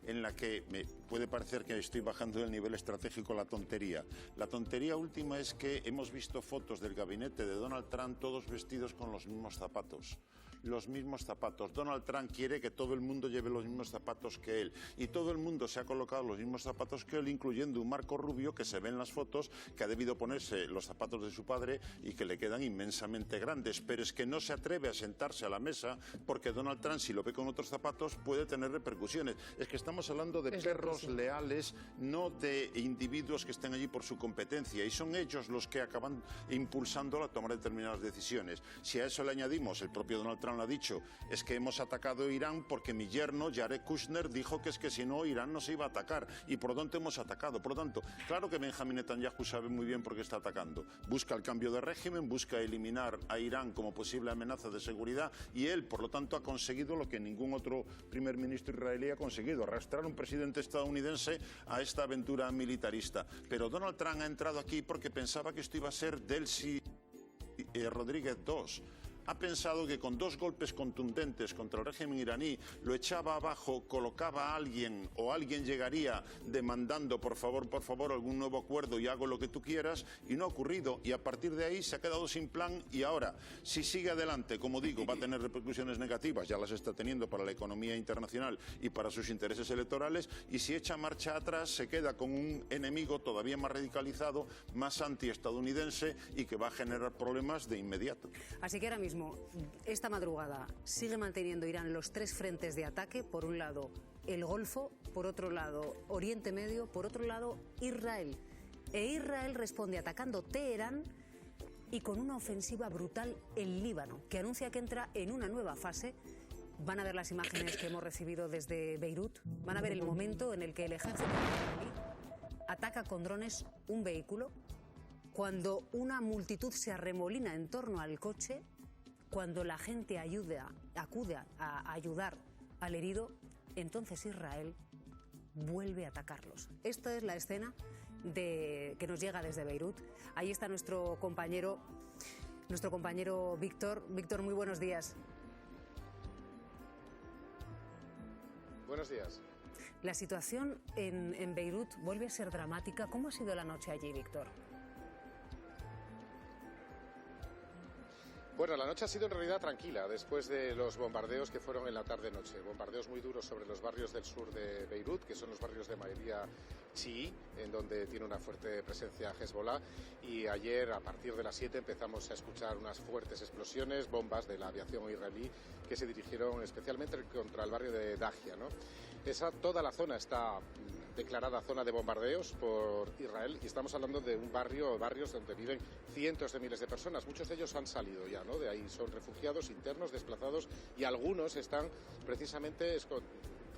en la que me puede parecer que estoy bajando del nivel estratégico la tontería. La tontería última es que hemos visto fotos del gabinete de Donald Trump todos vestidos con los mismos zapatos. Los mismos zapatos. Donald Trump quiere que todo el mundo lleve los mismos zapatos que él, y todo el mundo se ha colocado los mismos zapatos que él, incluyendo un Marco Rubio que se ve en las fotos que ha debido ponerse los zapatos de su padre y que le quedan inmensamente grandes, pero es que no se atreve a sentarse a la mesa porque Donald Trump, si lo ve con otros zapatos, puede tener repercusiones. Es que estamos hablando de perros leales, no de individuos que estén allí por su competencia, y son ellos los que acaban impulsando a tomar determinadas decisiones. Si a eso le añadimos, el propio Donald Trump lo ha dicho, es que hemos atacado Irán porque mi yerno Jared Kushner dijo que es que si no Irán no se iba a atacar, y por lo tanto hemos atacado. Por lo tanto, claro que Benjamin Netanyahu sabe muy bien por qué está atacando. Busca el cambio de régimen, busca eliminar a Irán como posible amenaza de seguridad, y él, por lo tanto, ha conseguido lo que ningún otro primer ministro israelí ha conseguido, arrastrar a un presidente estadounidense a esta aventura militarista. Pero Donald Trump ha entrado aquí porque pensaba que esto iba a ser Delcy Rodríguez II. Ha pensado que con 2 golpes contundentes contra el régimen iraní lo echaba abajo, colocaba a alguien, o alguien llegaría demandando por favor algún nuevo acuerdo y hago lo que tú quieras, y no ha ocurrido, y a partir de ahí se ha quedado sin plan. Y ahora, si sigue adelante, como digo, va a tener repercusiones negativas, ya las está teniendo para la economía internacional y para sus intereses electorales, y si echa marcha atrás se queda con un enemigo todavía más radicalizado, más antiestadounidense, y que va a generar problemas de inmediato. Así que ahora mismo, esta madrugada, sigue manteniendo Irán los 3 frentes de ataque. Por un lado, el Golfo; por otro lado, Oriente Medio; por otro lado, Israel. E Israel responde atacando Teherán y con una ofensiva brutal en Líbano, que anuncia que entra en una nueva fase. Van a ver las imágenes que hemos recibido desde Beirut. Van a ver el momento en el que el ejército israelí ataca con drones un vehículo, cuando una multitud se arremolina en torno al coche, cuando la gente acude a ayudar al herido, entonces Israel vuelve a atacarlos. Esta es la escena que nos llega desde Beirut. Ahí está nuestro compañero Víctor. Víctor, muy buenos días. Buenos días. La situación en Beirut vuelve a ser dramática. ¿Cómo ha sido la noche allí, Víctor? Bueno, la noche ha sido en realidad tranquila después de los bombardeos que fueron en la tarde-noche. Bombardeos muy duros sobre los barrios del sur de Beirut, que son los barrios de mayoría chií, en donde tiene una fuerte presencia Hezbollah. Y ayer, a partir de las 7, empezamos a escuchar unas fuertes explosiones, bombas de la aviación israelí, que se dirigieron especialmente contra el barrio de Dahia, ¿no? Toda la zona está declarada zona de bombardeos por Israel, y estamos hablando de un barrios donde viven cientos de miles de personas. Muchos de ellos han salido ya, ¿no? De ahí son refugiados internos, desplazados, y algunos están precisamente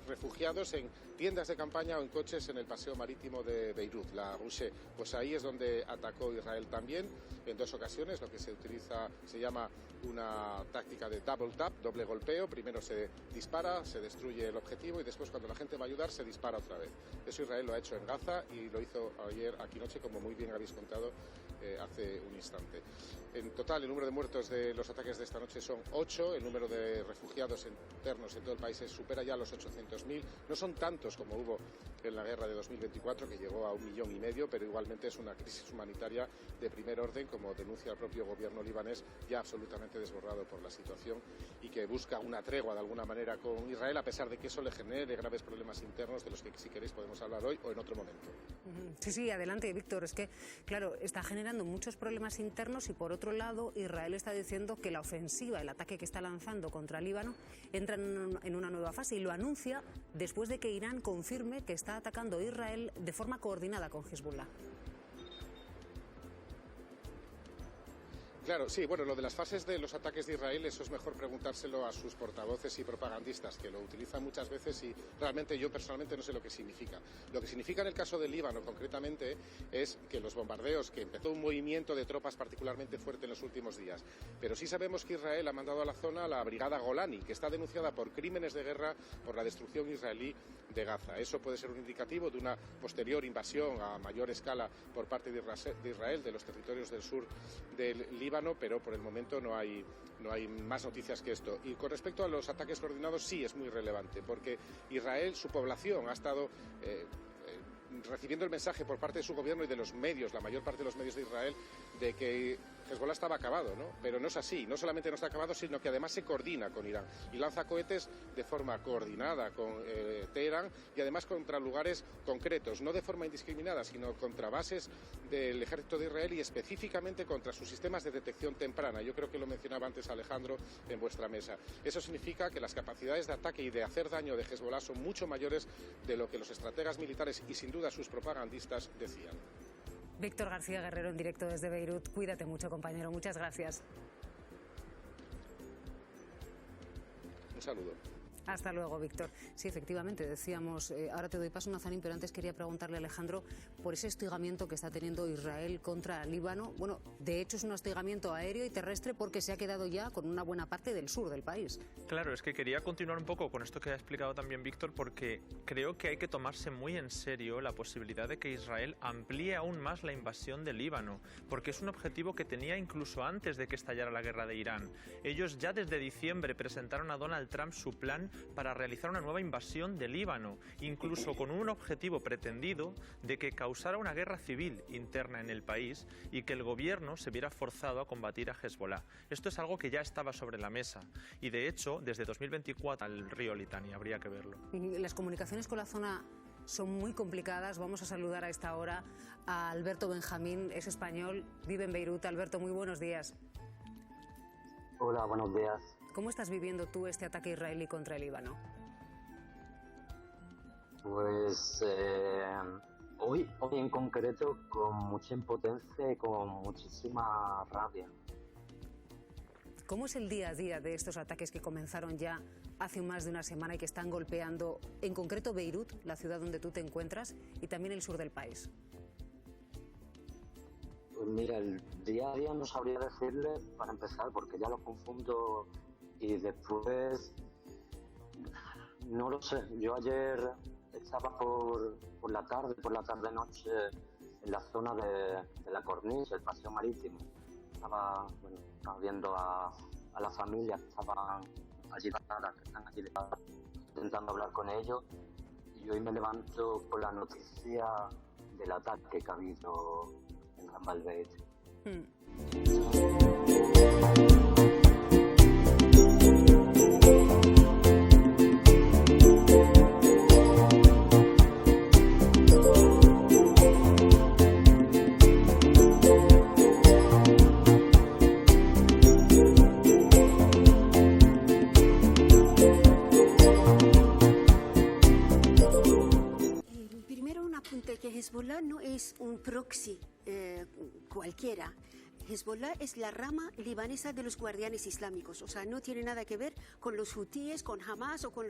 refugiados en tiendas de campaña o en coches en el paseo marítimo de Beirut, la Rouché. Pues ahí es donde atacó Israel también en 2 ocasiones, lo que se llama una táctica de double tap, doble golpeo. Primero se dispara, se destruye el objetivo, y después, cuando la gente va a ayudar, se dispara otra vez. Eso Israel lo ha hecho en Gaza y lo hizo ayer aquí noche, como muy bien habéis contado hace un instante. En total, el número de muertos de los ataques de esta noche son 8. El número de refugiados internos en todo el país supera ya los 800.000. No son tantos como hubo en la guerra de 2024, que llegó a 1,5 millones, pero igualmente es una crisis humanitaria de primer orden, como denuncia el propio gobierno libanés, ya absolutamente desbordado por la situación, y que busca una tregua de alguna manera con Israel, a pesar de que eso le genere graves problemas internos, de los que, si queréis, podemos hablar hoy o en otro momento. Sí, adelante, Víctor. Es que, claro, está generando muchos problemas internos, y por otro lado, Israel está diciendo que la ofensiva, el ataque que está lanzando contra Líbano, entra en una nueva fase, y lo anuncia después de que Irán confirme que está atacando a Israel de forma coordinada con Hezbollah. Claro, sí, bueno, lo de las fases de los ataques de Israel, eso es mejor preguntárselo a sus portavoces y propagandistas, que lo utilizan muchas veces y realmente yo personalmente no sé lo que significa. Lo que significa en el caso del Líbano, concretamente, es que los bombardeos, que empezó un movimiento de tropas particularmente fuerte en los últimos días, pero sí sabemos que Israel ha mandado a la zona la brigada Golani, que está denunciada por crímenes de guerra por la destrucción israelí de Gaza. Eso puede ser un indicativo de una posterior invasión a mayor escala por parte de Israel de los territorios del sur del Líbano, pero por el momento no hay más noticias que esto. Y con respecto a los ataques coordinados, sí es muy relevante, porque Israel, su población, ha estado recibiendo el mensaje por parte de su gobierno y de los medios, la mayor parte de los medios de Israel, de que Hezbollah estaba acabado, ¿no? Pero no es así, no solamente no está acabado, sino que además se coordina con Irán y lanza cohetes de forma coordinada con Teherán y además contra lugares concretos, no de forma indiscriminada, sino contra bases del ejército de Israel y específicamente contra sus sistemas de detección temprana. Yo creo que lo mencionaba antes Alejandro en vuestra mesa. Eso significa que las capacidades de ataque y de hacer daño de Hezbollah son mucho mayores de lo que los estrategas militares y sin duda sus propagandistas decían. Víctor García Guerrero en directo desde Beirut. Cuídate mucho, compañero. Muchas gracias. Un saludo. Hasta luego, Víctor. Sí, efectivamente, decíamos, ahora te doy paso, Nazarín, pero antes quería preguntarle a Alejandro por ese hostigamiento que está teniendo Israel contra Líbano. Bueno, de hecho es un hostigamiento aéreo y terrestre porque se ha quedado ya con una buena parte del sur del país. Claro, es que quería continuar un poco con esto que ha explicado también Víctor, porque creo que hay que tomarse muy en serio la posibilidad de que Israel amplíe aún más la invasión de Líbano, porque es un objetivo que tenía incluso antes de que estallara la guerra de Irán. Ellos ya desde diciembre presentaron a Donald Trump su plan para realizar una nueva invasión de Líbano, incluso con un objetivo pretendido de que causara una guerra civil interna en el país y que el gobierno se viera forzado a combatir a Hezbollah. Esto es algo que ya estaba sobre la mesa y, de hecho, desde 2024 al río Litani, habría que verlo. Las comunicaciones con la zona son muy complicadas. Vamos a saludar a esta hora a Alberto Benjamín, es español, vive en Beirut. Alberto, muy buenos días. Hola, buenos días. ¿Cómo estás viviendo tú este ataque israelí contra el Líbano? Pues hoy en concreto con mucha impotencia y con muchísima rabia. ¿Cómo es el día a día de estos ataques que comenzaron ya hace más de una semana y que están golpeando en concreto Beirut, la ciudad donde tú te encuentras, y también el sur del país? Pues mira, el día a día no sabría decirle para empezar, porque ya lo confundo. Y después, no lo sé, yo ayer estaba por la tarde-noche, en la zona de la Corniche, el paseo marítimo. Estaba viendo a la familia que estaban allí, que están allí intentando hablar con ellos. Y hoy me levanto con la noticia del ataque que ha habido en Gran Valverde. Que Hezbollah no es un proxy cualquiera. Hezbollah es la rama libanesa de los guardianes islámicos, o sea, no tiene nada que ver con los hutíes, con Hamas o con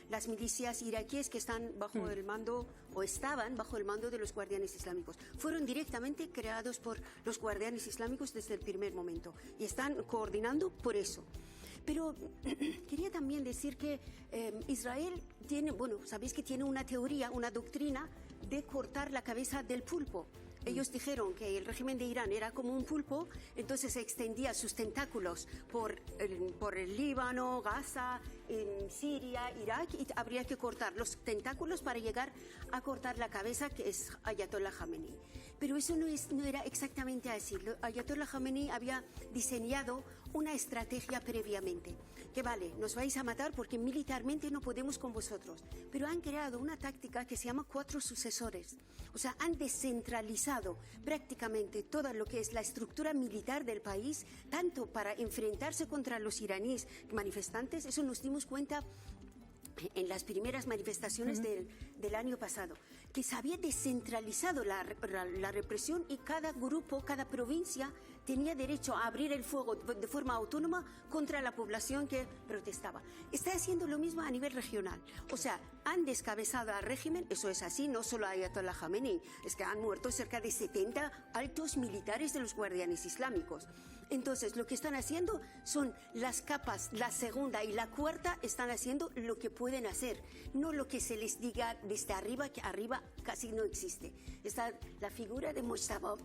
las milicias iraquíes que están bajo el mando o estaban bajo el mando de los guardianes islámicos. Fueron directamente creados por los guardianes islámicos desde el primer momento y están coordinando por eso. Pero quería también decir que Israel tiene, sabéis que tiene una teoría, una doctrina de cortar la cabeza del pulpo. Ellos dijeron que el régimen de Irán era como un pulpo, entonces se extendía sus tentáculos por el Líbano, Gaza, Siria, Irak, y habría que cortar los tentáculos para llegar a cortar la cabeza, que es Ayatollah Khamenei. Pero eso no era exactamente así. Ayatollah Khamenei había diseñado una estrategia previamente. Que vale, nos vais a matar porque militarmente no podemos con vosotros. Pero han creado una táctica que se llama 4 sucesores. O sea, han descentralizado prácticamente todo lo que es la estructura militar del país, tanto para enfrentarse contra los iraníes manifestantes, eso nos dimos cuenta en las primeras manifestaciones del año pasado, que se había descentralizado la represión y cada grupo, cada provincia tenía derecho a abrir el fuego de forma autónoma contra la población que protestaba. Está haciendo lo mismo a nivel regional. O sea, han descabezado al régimen, eso es así, no solo a Ayatollah Khamenei, es que han muerto cerca de 70 altos militares de los guardianes islámicos. Entonces, lo que están haciendo son las capas, la segunda y la cuarta, están haciendo lo que pueden hacer, no lo que se les diga desde arriba, que arriba casi no existe. Está la figura de Mojtaba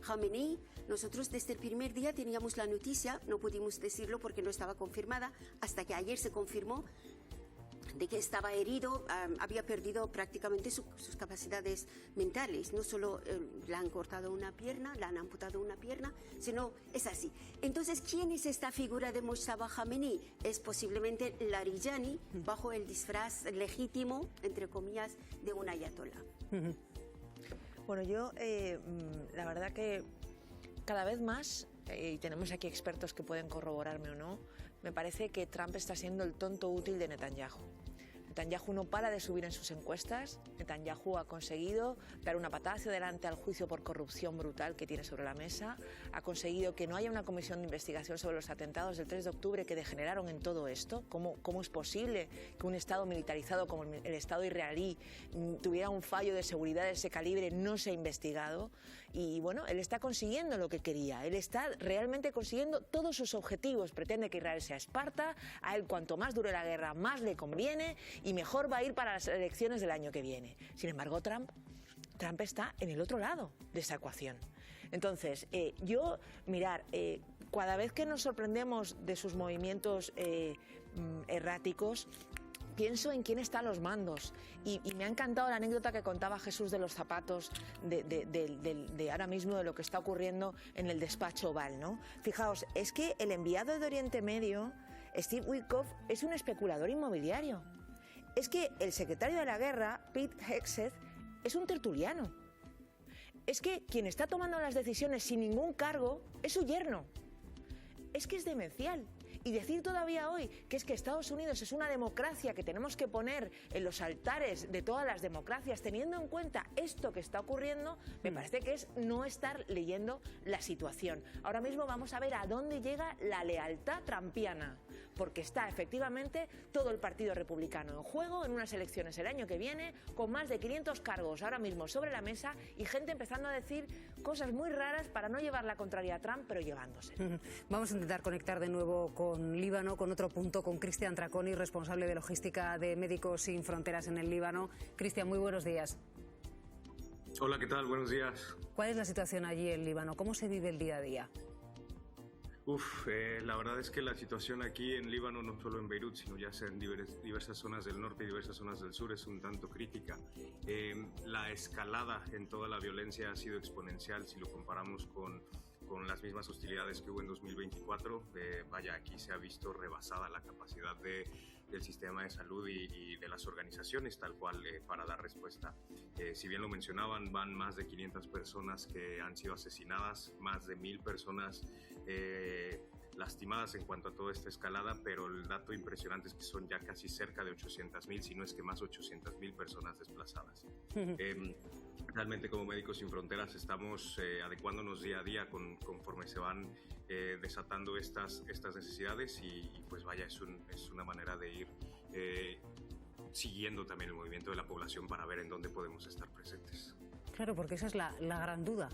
Khamenei. Nosotros desde el primer día teníamos la noticia, no pudimos decirlo porque no estaba confirmada, hasta que ayer se confirmó de que estaba herido, había perdido prácticamente sus capacidades mentales. No solo le han cortado una pierna, le han amputado una pierna, sino es así. Entonces, ¿quién es esta figura de Mojtaba Khamenei? Es posiblemente Larijani, bajo el disfraz legítimo, entre comillas, de un ayatollah. Bueno, yo la verdad que cada vez más, y tenemos aquí expertos que pueden corroborarme o no, me parece que Trump está siendo el tonto útil de Netanyahu. Netanyahu no para de subir en sus encuestas. Netanyahu ha conseguido dar una patada hacia adelante al juicio por corrupción brutal que tiene sobre la mesa. Ha conseguido que no haya una comisión de investigación sobre los atentados del 3 de octubre que degeneraron en todo esto. ¿Cómo es posible que un Estado militarizado como el Estado israelí tuviera un fallo de seguridad de ese calibre? No se ha investigado. Y bueno, él está consiguiendo lo que quería. Él está realmente consiguiendo todos sus objetivos. Pretende que Israel sea Esparta. A él, cuanto más dure la guerra, más le conviene y mejor va a ir para las elecciones del año que viene. Sin embargo, Trump está en el otro lado de esa ecuación. Entonces, cada vez que nos sorprendemos de sus movimientos erráticos, pienso en quién está a los mandos y me ha encantado la anécdota que contaba Jesús de los zapatos de ahora mismo, de lo que está ocurriendo en el despacho Oval, ¿no? Fijaos, es que el enviado de Oriente Medio, Steve Witkoff, es un especulador inmobiliario. Es que el secretario de la guerra, Pete Hegseth, es un tertuliano. Es que quien está tomando las decisiones sin ningún cargo es su yerno. Es que es demencial. Y decir todavía hoy que es que Estados Unidos es una democracia que tenemos que poner en los altares de todas las democracias, teniendo en cuenta esto que está ocurriendo, me parece que es no estar leyendo la situación. Ahora mismo vamos a ver a dónde llega la lealtad trumpiana, porque está efectivamente todo el Partido Republicano en juego en unas elecciones el año que viene, con más de 500 cargos ahora mismo sobre la mesa y gente empezando a decir cosas muy raras para no llevar la contraria a Trump, pero llevándose. Vamos a intentar conectar de nuevo con Líbano, con otro punto, con Cristian Traconi, responsable de logística de Médicos Sin Fronteras en el Líbano. Cristian, muy buenos días. Hola, ¿qué tal? Buenos días. ¿Cuál es la situación allí en Líbano? ¿Cómo se vive el día a día? La verdad es que la situación aquí en Líbano, no solo en Beirut, sino ya sea en diversas zonas del norte y diversas zonas del sur, es un tanto crítica. La escalada en toda la violencia ha sido exponencial si lo comparamos con las mismas hostilidades que hubo en 2024. Aquí se ha visto rebasada la capacidad del sistema de salud y de las organizaciones tal cual para dar respuesta. Si bien lo mencionaban, van más de 500 personas que han sido asesinadas, más de 1000 personas lastimadas en cuanto a toda esta escalada, pero el dato impresionante es que son ya casi cerca de 800.000, si no es que más 800.000 personas desplazadas. Realmente como Médicos Sin Fronteras estamos adecuándonos día a día conforme se van desatando estas necesidades y pues vaya, es una manera de ir siguiendo también el movimiento de la población para ver en dónde podemos estar presentes. Claro, porque esa es la gran duda.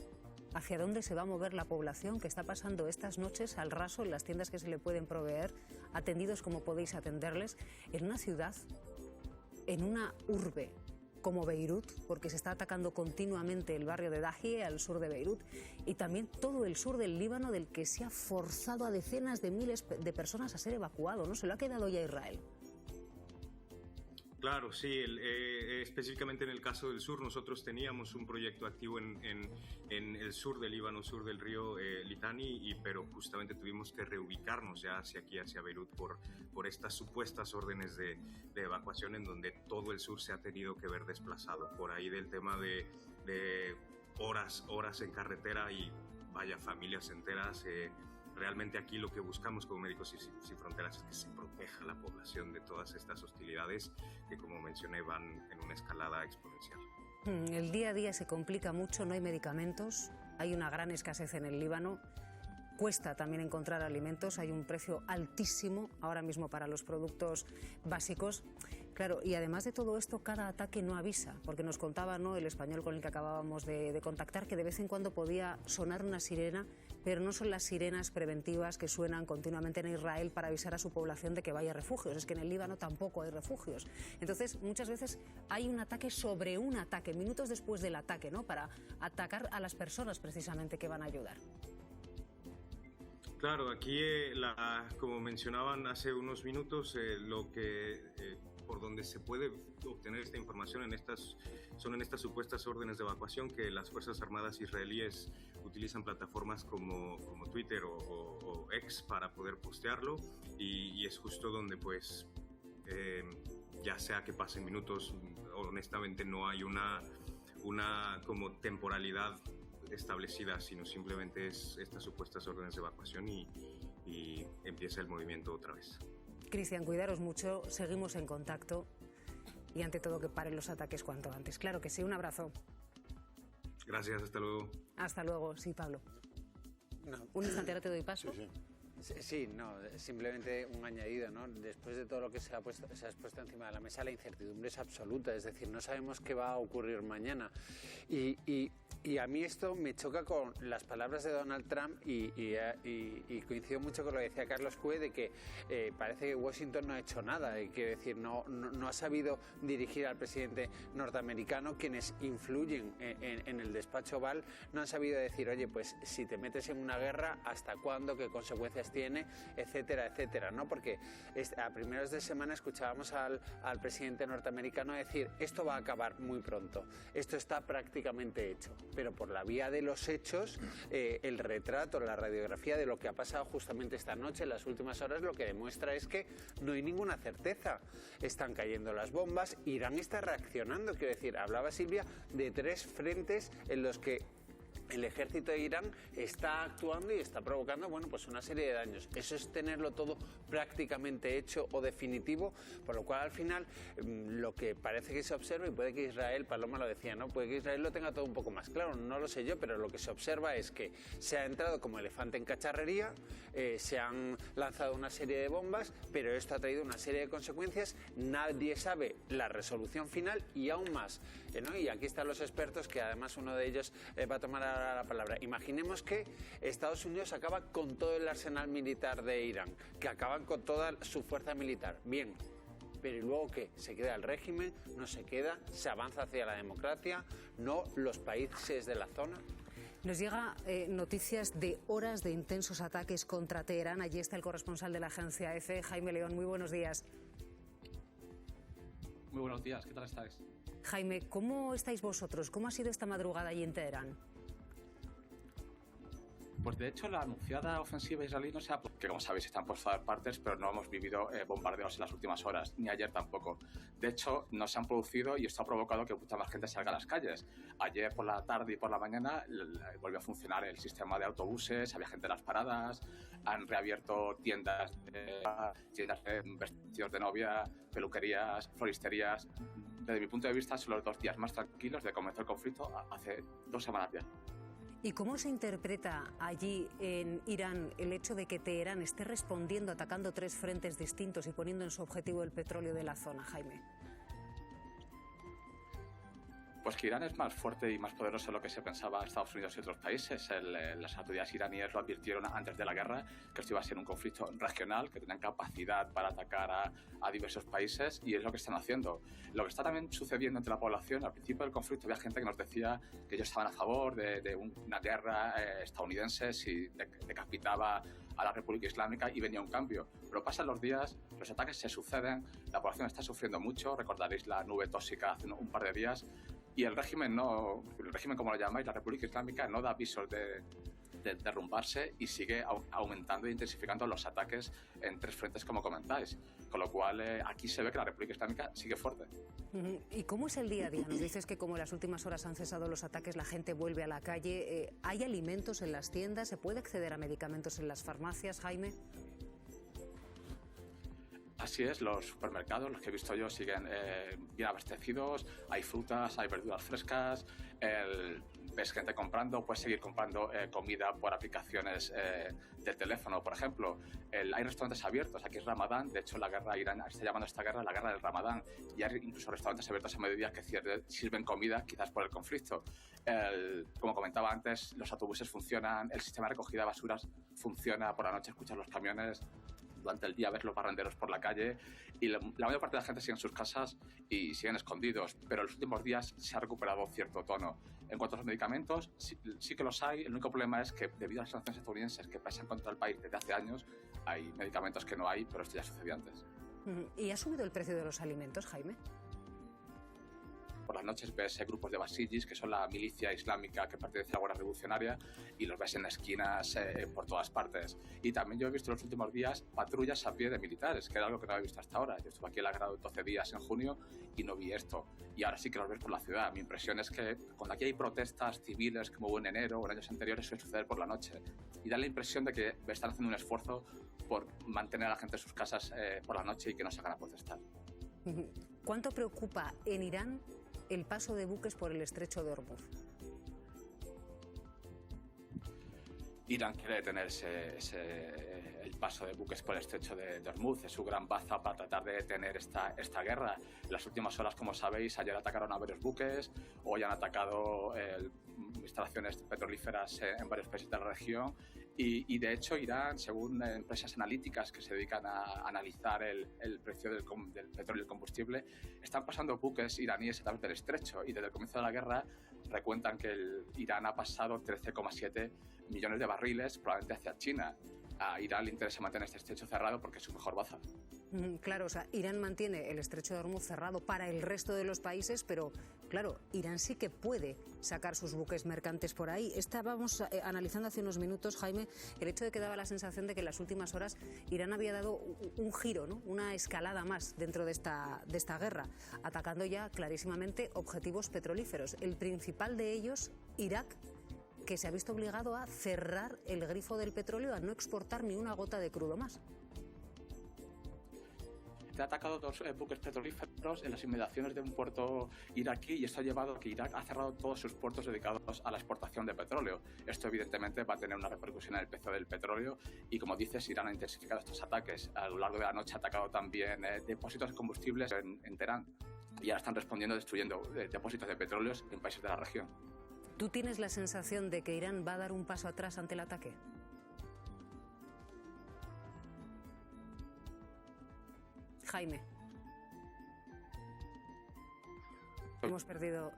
¿Hacia dónde se va a mover la población que está pasando estas noches al raso en las tiendas que se le pueden proveer, atendidos como podéis atenderles, en una ciudad, en una urbe como Beirut, porque se está atacando continuamente el barrio de Dahieh, al sur de Beirut, y también todo el sur del Líbano, del que se ha forzado a decenas de miles de personas a ser evacuado, ¿no? Se lo ha quedado ya Israel. Claro, sí, específicamente en el caso del sur, nosotros teníamos un proyecto activo en el sur del Líbano, sur del río Litani, pero justamente tuvimos que reubicarnos ya hacia aquí, hacia Beirut, por estas supuestas órdenes de evacuación en donde todo el sur se ha tenido que ver desplazado. Por ahí del tema de horas en carretera y vaya, familias enteras. Realmente aquí lo que buscamos como Médicos Sin Fronteras es que se proteja a la población de todas estas hostilidades que, como mencioné, van en una escalada exponencial. El día a día se complica mucho, no hay medicamentos, hay una gran escasez en el Líbano, cuesta también encontrar alimentos, hay un precio altísimo ahora mismo para los productos básicos. Claro, y además de todo esto, cada ataque no avisa, porque nos contaba, ¿no?, el español con el que acabábamos de contactar, que de vez en cuando podía sonar una sirena, pero no son las sirenas preventivas que suenan continuamente en Israel para avisar a su población de que vaya a refugios. Es que en el Líbano tampoco hay refugios. Entonces, muchas veces hay un ataque sobre un ataque, minutos después del ataque, ¿no?, para atacar a las personas precisamente que van a ayudar. Claro, aquí, como mencionaban hace unos minutos, por donde se puede obtener esta información son en estas supuestas órdenes de evacuación que las Fuerzas Armadas israelíes utilizan plataformas como Twitter o X para poder postearlo, y es justo donde pues ya sea que pasen minutos, honestamente no hay una como temporalidad establecida, sino simplemente es estas supuestas órdenes de evacuación y empieza el movimiento otra vez. Cristian, cuidaros mucho, seguimos en contacto y ante todo que paren los ataques cuanto antes. Claro que sí, un abrazo. Gracias, hasta luego. Hasta luego, sí, Pablo. No. Un instante, ahora te doy paso. Sí, no, simplemente un añadido, ¿no? Después de todo lo que se ha puesto encima de la mesa, la incertidumbre es absoluta, es decir, no sabemos qué va a ocurrir mañana. Y a mí esto me choca con las palabras de Donald Trump y coincido mucho con lo que decía Carlos Cue, de que parece que Washington no ha hecho nada, y quiero decir, no ha sabido dirigir al presidente norteamericano. Quienes influyen en el despacho Oval no han sabido decir, oye, pues si te metes en una guerra, ¿hasta cuándo? ¿Qué consecuencias tiene? Etcétera, etcétera, ¿no? Porque a primeros de semana escuchábamos al presidente norteamericano decir, esto va a acabar muy pronto, esto está prácticamente hecho. Pero por la vía de los hechos, el retrato, la radiografía de lo que ha pasado justamente esta noche, en las últimas horas, lo que demuestra es que no hay ninguna certeza. Están cayendo las bombas, Irán está reaccionando, quiero decir, hablaba Silvia de 3 frentes en los que el ejército de Irán está actuando y está provocando, bueno, pues una serie de daños. Eso es tenerlo todo prácticamente hecho o definitivo, por lo cual al final lo que parece que se observa, y puede que Israel, Paloma lo decía, ¿no?, puede que Israel lo tenga todo un poco más claro, no lo sé yo, pero lo que se observa es que se ha entrado como elefante en cacharrería, se han lanzado una serie de bombas, pero esto ha traído una serie de consecuencias, nadie sabe la resolución final y aún más, ¿no? Y aquí están los expertos, que además uno de ellos va a tomar la palabra. Imaginemos que Estados Unidos acaba con todo el arsenal militar de Irán, que acaban con toda su fuerza militar. Bien, pero ¿y luego qué? ¿Se queda el régimen? ¿No se queda? ¿Se avanza hacia la democracia? ¿No los países de la zona? Nos llega noticias de horas de intensos ataques contra Teherán. Allí está el corresponsal de la agencia EFE, Jaime León. Muy buenos días. Muy buenos días, ¿qué tal estáis? Jaime, ¿cómo estáis vosotros? ¿Cómo ha sido esta madrugada allí en Teherán? Pues de hecho la anunciada ofensiva israelí no se ha... que como sabéis están por todas partes, pero no hemos vivido bombardeos en las últimas horas, ni ayer tampoco. De hecho, no se han producido y esto ha provocado que mucha más gente salga a las calles. Ayer por la tarde y por la mañana volvió a funcionar el sistema de autobuses, había gente en las paradas, han reabierto tiendas de vestidos de novia, peluquerías, floristerías. Desde mi punto de vista son los 2 días más tranquilos de comenzar el conflicto hace 2 semanas ya. ¿Y cómo se interpreta allí en Irán el hecho de que Teherán esté respondiendo, atacando 3 frentes distintos y poniendo en su objetivo el petróleo de la zona, Jaime? Pues que Irán es más fuerte y más poderoso de lo que se pensaba en Estados Unidos y otros países. Las autoridades iraníes lo advirtieron antes de la guerra, que esto iba a ser un conflicto regional, que tenían capacidad para atacar a diversos países, y es lo que están haciendo. Lo que está también sucediendo entre la población, al principio del conflicto había gente que nos decía que ellos estaban a favor de una guerra estadounidense si decapitaba a la República Islámica y venía un cambio. Pero pasan los días, los ataques se suceden, la población está sufriendo mucho, recordaréis la nube tóxica hace un par de días, y el régimen como lo llamáis, la República Islámica, no da avisos de derrumbarse y sigue aumentando e intensificando los ataques en 3 frentes como comentáis. Con lo cual aquí se ve que la República Islámica sigue fuerte. ¿Y cómo es el día a día? Nos dices que como en las últimas horas han cesado los ataques, la gente vuelve a la calle. ¿Hay alimentos en las tiendas? ¿Se puede acceder a medicamentos en las farmacias, Jaime? así es, los supermercados, los que he visto yo, siguen bien abastecidos, hay frutas, hay verduras frescas, ves gente comprando, puedes seguir comprando comida por aplicaciones del teléfono, por ejemplo. Hay restaurantes abiertos, aquí es Ramadán, de hecho la guerra Irán está llamando a esta guerra la guerra del Ramadán, y hay incluso restaurantes abiertos a mediodía que sirven comida, quizás por el conflicto. Como comentaba antes, los autobuses funcionan, el sistema de recogida de basuras funciona, por la noche escuchas los camiones, durante el día ves los barrenderos por la calle y la mayor parte de la gente sigue en sus casas y siguen escondidos, pero en los últimos días se ha recuperado cierto tono. En cuanto a los medicamentos, sí que los hay, el único problema es que debido a las sanciones estadounidenses que pesan contra el país desde hace años, hay medicamentos que no hay, pero esto ya sucedió antes. ¿Y ha subido el precio de los alimentos, Jaime? Por las noches ves grupos de basijis, que son la milicia islámica que pertenece a la Guardia Revolucionaria, y los ves en esquinas por todas partes. Y también yo he visto en los últimos días patrullas a pie de militares, que era algo que no había visto hasta ahora. Yo estuve aquí en la guerra 12 días en junio y no vi esto. Y ahora sí que los ves por la ciudad. Mi impresión es que cuando aquí hay protestas civiles, como hubo en enero o en años anteriores, suele suceder por la noche. Y da la impresión de que están haciendo un esfuerzo por mantener a la gente en sus casas por la noche y que no se hagan a protestar. ¿Cuánto preocupa en Irán el paso de buques por el estrecho de Hormuz? Irán quiere detener el paso de buques por el estrecho de Hormuz. Es su gran baza para tratar de detener esta guerra. En las últimas horas, como sabéis, ayer atacaron a varios buques, hoy han atacado instalaciones petrolíferas en varios países de la región. Y de hecho, Irán, según empresas analíticas que se dedican a analizar el precio del petróleo y el combustible, están pasando buques iraníes a través del estrecho, y desde el comienzo de la guerra recuentan que Irán ha pasado 13,7 millones de barriles, probablemente hacia China. A Irán le interesa mantener este estrecho cerrado porque es su mejor baza. Claro, o sea, Irán mantiene el estrecho de Hormuz cerrado para el resto de los países, pero claro, Irán sí que puede sacar sus buques mercantes por ahí. Estábamos analizando hace unos minutos, Jaime, el hecho de que daba la sensación de que en las últimas horas Irán había dado un giro, ¿no? Una escalada más dentro de esta guerra, atacando ya clarísimamente objetivos petrolíferos. El principal de ellos, Irak, que se ha visto obligado a cerrar el grifo del petróleo, a no exportar ni una gota de crudo más. Ha atacado 2 buques petrolíferos en las inmediaciones de un puerto iraquí, y esto ha llevado a que Irak ha cerrado todos sus puertos dedicados a la exportación de petróleo. Esto evidentemente va a tener una repercusión en el precio del petróleo y, como dices, Irán ha intensificado estos ataques. A lo largo de la noche ha atacado también depósitos de combustibles en Teherán, y ahora están respondiendo destruyendo depósitos de petróleos en países de la región. ¿Tú tienes la sensación de que Irán va a dar un paso atrás ante el ataque? Jaime. Hemos perdido...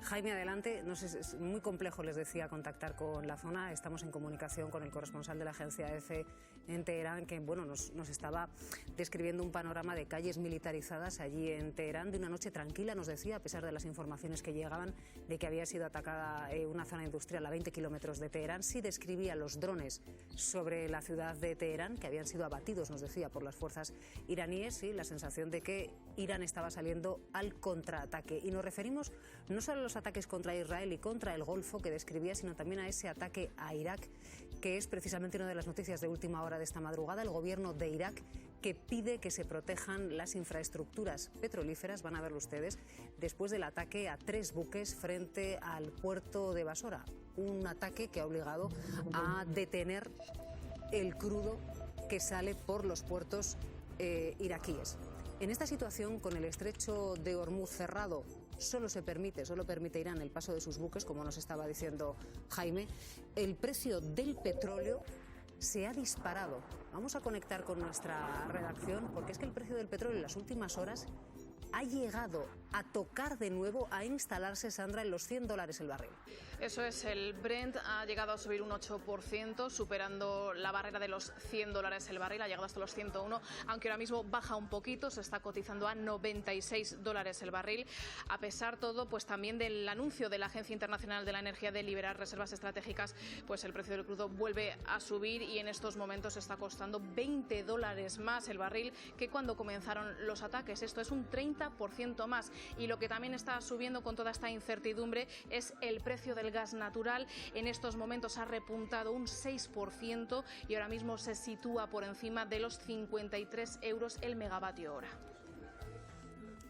Jaime, adelante. No sé, es muy complejo, les decía, contactar con la zona. Estamos en comunicación con el corresponsal de la agencia EFE en Teherán, que bueno, nos estaba describiendo un panorama de calles militarizadas allí en Teherán, de una noche tranquila, nos decía, a pesar de las informaciones que llegaban de que había sido atacada una zona industrial a 20 kilómetros de Teherán. Sí describía los drones sobre la ciudad de Teherán, que habían sido abatidos, nos decía, por las fuerzas iraníes, y la sensación de que Irán estaba saliendo al contraataque. Y nos referimos no solo a los ataques contra Israel y contra el Golfo que describía, sino también a ese ataque a Irak, que es precisamente una de las noticias de última hora de esta madrugada. El gobierno de Irak que pide que se protejan las infraestructuras petrolíferas, van a verlo ustedes, después del ataque a 3 buques frente al puerto de Basora. Un ataque que ha obligado a detener el crudo que sale por los puertos iraquíes. En esta situación, con el estrecho de Hormuz cerrado, solo permite Irán el paso de sus buques, como nos estaba diciendo Jaime. El precio del petróleo se ha disparado. Vamos a conectar con nuestra redacción, porque es que el precio del petróleo en las últimas horas ha llegado a tocar de nuevo, a instalarse, Sandra, en los $100 el barril. Eso es, el Brent ha llegado a subir un 8%, superando la barrera de los $100 el barril, ha llegado hasta los 101, aunque ahora mismo baja un poquito, se está cotizando a $96 el barril, a pesar todo, pues también del anuncio de la Agencia Internacional de la Energía de liberar reservas estratégicas, pues el precio del crudo vuelve a subir y en estos momentos está costando $20 más el barril que cuando comenzaron los ataques. Esto es un 30% más, y lo que también está subiendo con toda esta incertidumbre es el precio de del gas natural. En estos momentos ha repuntado un 6% y ahora mismo se sitúa por encima de los 53 euros el megavatio hora.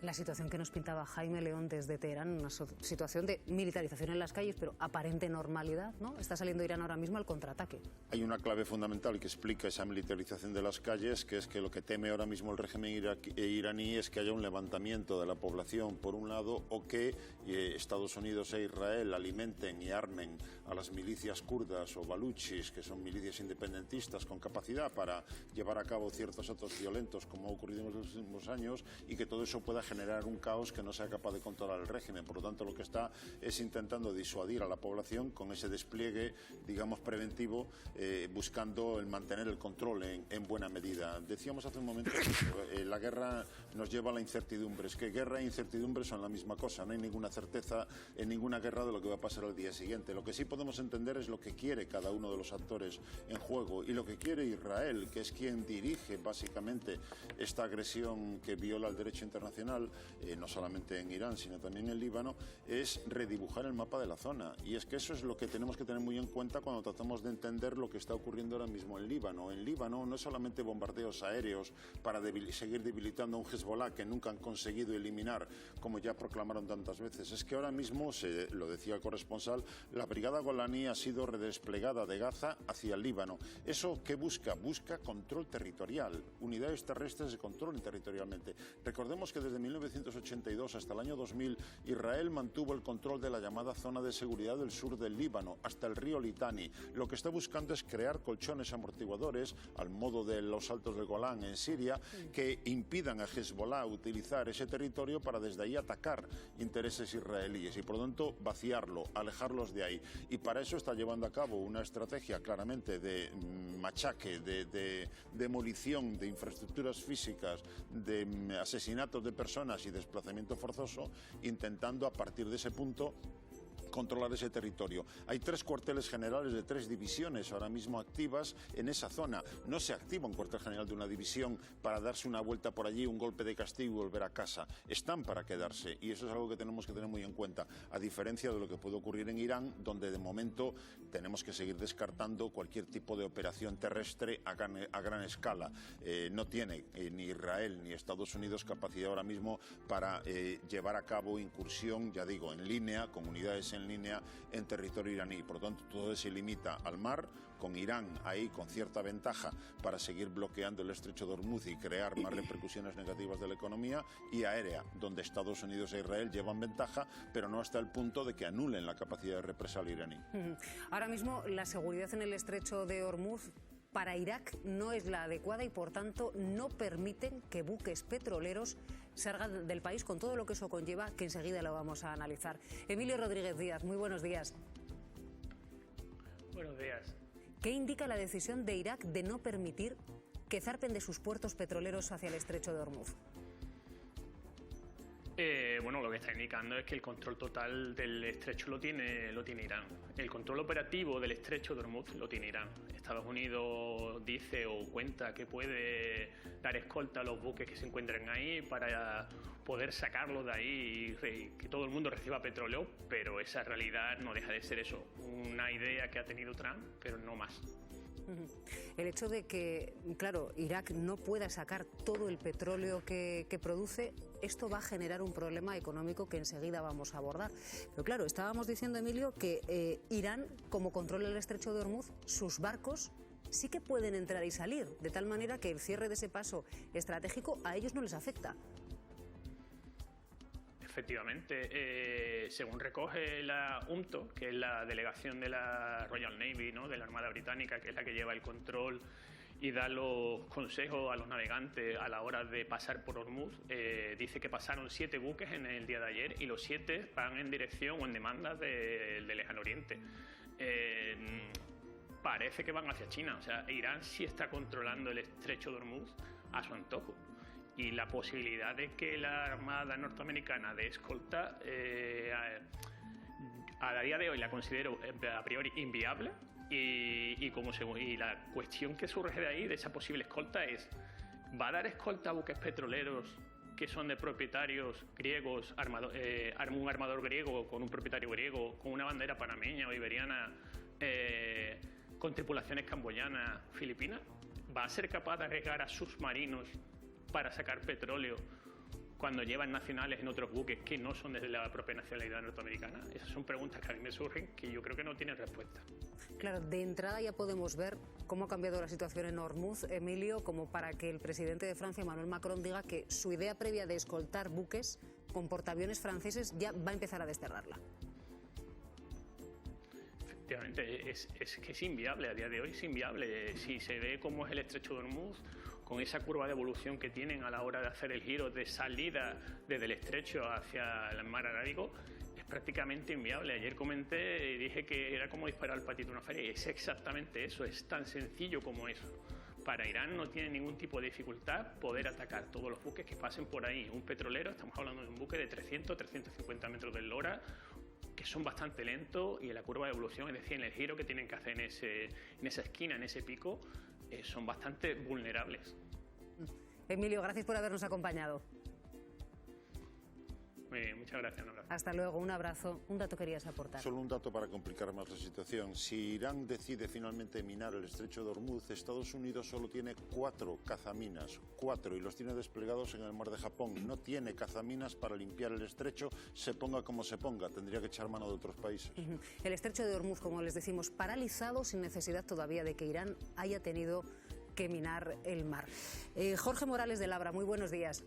La situación que nos pintaba Jaime León desde Teherán, una situación de militarización en las calles, pero aparente normalidad, ¿no? Está saliendo Irán ahora mismo al contraataque. Hay una clave fundamental que explica esa militarización de las calles, que es que lo que teme ahora mismo el régimen iraní es que haya un levantamiento de la población, por un lado, o que Estados Unidos e Israel alimenten y armen a las milicias kurdas o baluchis, que son milicias independentistas con capacidad para llevar a cabo ciertos actos violentos, como ha ocurrido en los últimos años, y que todo eso pueda generar un caos que no sea capaz de controlar el régimen. Por lo tanto, lo que está es intentando disuadir a la población con ese despliegue, digamos, preventivo, buscando el mantener el control en buena medida. Decíamos hace un momento que la guerra nos lleva a la incertidumbre. Es que guerra e incertidumbre son la misma cosa. No hay ninguna certeza en ninguna guerra de lo que va a pasar al día siguiente. Lo que sí podemos entender es lo que quiere cada uno de los actores en juego, y lo que quiere Israel, que es quien dirige básicamente esta agresión que viola el derecho internacional, no solamente en Irán, sino también en Líbano, es redibujar el mapa de la zona. Y es que eso es lo que tenemos que tener muy en cuenta cuando tratamos de entender lo que está ocurriendo ahora mismo en Líbano. En Líbano no es solamente bombardeos aéreos para seguir debilitando a un Hezbollah que nunca han conseguido eliminar, como ya proclamaron tantas veces. Es que ahora mismo, lo decía el corresponsal, la brigada Golani ha sido redesplegada de Gaza hacia el Líbano. ¿Eso qué busca? Busca control territorial, unidades terrestres de control territorialmente. Recordemos que desde 1982 hasta el año 2000, Israel mantuvo el control de la llamada zona de seguridad del sur del Líbano, hasta el río Litani. Lo que está buscando es crear colchones amortiguadores, al modo de los Altos del Golán en Siria, que impidan a Hezbollah utilizar ese territorio para desde ahí atacar intereses israelíes y, por lo tanto, vaciarlo, alejarlos de ahí. Y para eso está llevando a cabo una estrategia claramente de machaque, de demolición de infraestructuras físicas, de asesinatos de personas y desplazamiento forzoso, intentando a partir de ese punto controlar ese territorio. Hay 3 cuarteles generales de 3 divisiones ahora mismo activas en esa zona. No se activa un cuartel general de una división para darse una vuelta por allí, un golpe de castigo y volver a casa. Están para quedarse, y eso es algo que tenemos que tener muy en cuenta, a diferencia de lo que puede ocurrir en Irán, donde de momento tenemos que seguir descartando cualquier tipo de operación terrestre a gran escala. No tiene ni Israel ni Estados Unidos capacidad ahora mismo para llevar a cabo incursión, ya digo, en línea, con unidades en línea en territorio iraní. Por lo tanto, todo se limita al mar, con Irán ahí con cierta ventaja para seguir bloqueando el estrecho de Hormuz y crear más repercusiones negativas de la economía, y aérea, donde Estados Unidos e Israel llevan ventaja, pero no hasta el punto de que anulen la capacidad de represalia iraní. Ahora mismo la seguridad en el estrecho de Hormuz para Irak no es la adecuada y, por tanto, no permiten que buques petroleros salgan del país, con todo lo que eso conlleva, que enseguida lo vamos a analizar. Emilio Rodríguez Díaz, muy buenos días. Buenos días. ¿Qué indica la decisión de Irak de no permitir que zarpen de sus puertos petroleros hacia el estrecho de Hormuz? Bueno, lo que está indicando es que el control total del estrecho lo tiene Irán. El control operativo del estrecho de Hormuz lo tiene Irán. Estados Unidos dice o cuenta que puede dar escolta a los buques que se encuentren ahí para poder sacarlos de ahí y que todo el mundo reciba petróleo, pero esa realidad no deja de ser eso, una idea que ha tenido Trump, pero no más. El hecho de que, claro, Irak no pueda sacar todo el petróleo que produce, esto va a generar un problema económico que enseguida vamos a abordar. Pero claro, estábamos diciendo, Emilio, que Irán, como controla el estrecho de Hormuz, sus barcos sí que pueden entrar y salir, de tal manera que el cierre de ese paso estratégico a ellos no les afecta. Efectivamente, según recoge la UMTO, que es la delegación de la Royal Navy, ¿no?, de la Armada Británica, que es la que lleva el control y da los consejos a los navegantes a la hora de pasar por Hormuz, dice que pasaron 7 buques en el día de ayer y los 7 van en dirección o en demanda del Lejano Oriente. Parece que van hacia China, o sea, Irán sí está controlando el estrecho de Hormuz a su antojo. Y la posibilidad de que la Armada norteamericana dé escolta, a día de hoy la considero a priori inviable, y la cuestión que surge de ahí, de esa posible escolta, es: ¿va a dar escolta a buques petroleros que son de propietarios griegos, un armador griego con un propietario griego, con una bandera panameña o iberiana, con tripulaciones camboyanas, filipinas, va a ser capaz de arriesgar a sus marinos para sacar petróleo cuando llevan nacionales en otros buques que no son desde la propia nacionalidad norteamericana? Esas son preguntas que a mí me surgen que yo creo que no tienen respuesta. Claro, de entrada ya podemos ver cómo ha cambiado la situación en Hormuz, Emilio, como para que el presidente de Francia, Emmanuel Macron, diga que su idea previa de escoltar buques con portaaviones franceses ya va a empezar a desterrarla. Efectivamente, es que es inviable, a día de hoy es inviable. Si se ve cómo es el estrecho de Hormuz, con esa curva de evolución que tienen a la hora de hacer el giro de salida desde el estrecho hacia el mar Arábigo, es prácticamente inviable. Ayer comenté y dije que era como disparar al patito en una feria, y es exactamente eso, es tan sencillo como eso. Para Irán no tiene ningún tipo de dificultad poder atacar todos los buques que pasen por ahí. Un petrolero, estamos hablando de un buque de 300-350 metros de eslora, que son bastante lentos, y en la curva de evolución, es decir, en el giro que tienen que hacer en esa esquina, en ese pico, son bastante vulnerables. Emilio, gracias por habernos acompañado. Muy bien, muchas gracias. Un abrazo. Hasta luego, un abrazo. Un dato querías aportar. Solo un dato para complicar más la situación. Si Irán decide finalmente minar el estrecho de Hormuz, Estados Unidos solo tiene 4 cazaminas, 4, y los tiene desplegados en el mar de Japón. No tiene cazaminas para limpiar el estrecho, se ponga como se ponga. Tendría que echar mano de otros países. El estrecho de Hormuz, como les decimos, paralizado sin necesidad todavía de que Irán haya tenido que minar el mar. Jorge Morales de Labra, muy buenos días.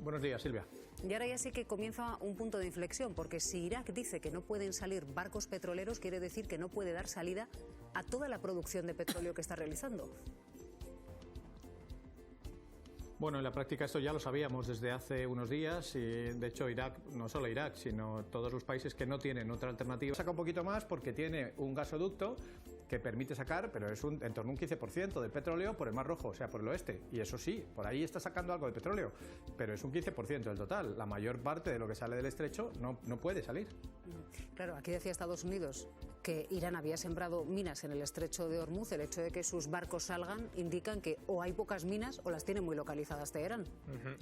Buenos días, Silvia. Y ahora ya sí que comienza un punto de inflexión, porque si Irak dice que no pueden salir barcos petroleros, quiere decir que no puede dar salida a toda la producción de petróleo que está realizando. Bueno, en la práctica esto ya lo sabíamos desde hace unos días, y de hecho Irak, no solo Irak, sino todos los países que no tienen otra alternativa, saca un poquito más porque tiene un gasoducto que permite sacar, pero es en torno a un 15% del petróleo por el Mar Rojo, o sea, por el oeste. Y eso sí, por ahí está sacando algo de petróleo, pero es un 15% del total. La mayor parte de lo que sale del estrecho no puede salir. Claro, aquí decía Estados Unidos que Irán había sembrado minas en el estrecho de Hormuz. El hecho de que sus barcos salgan indican que o hay pocas minas o las tiene muy localizadas Teherán.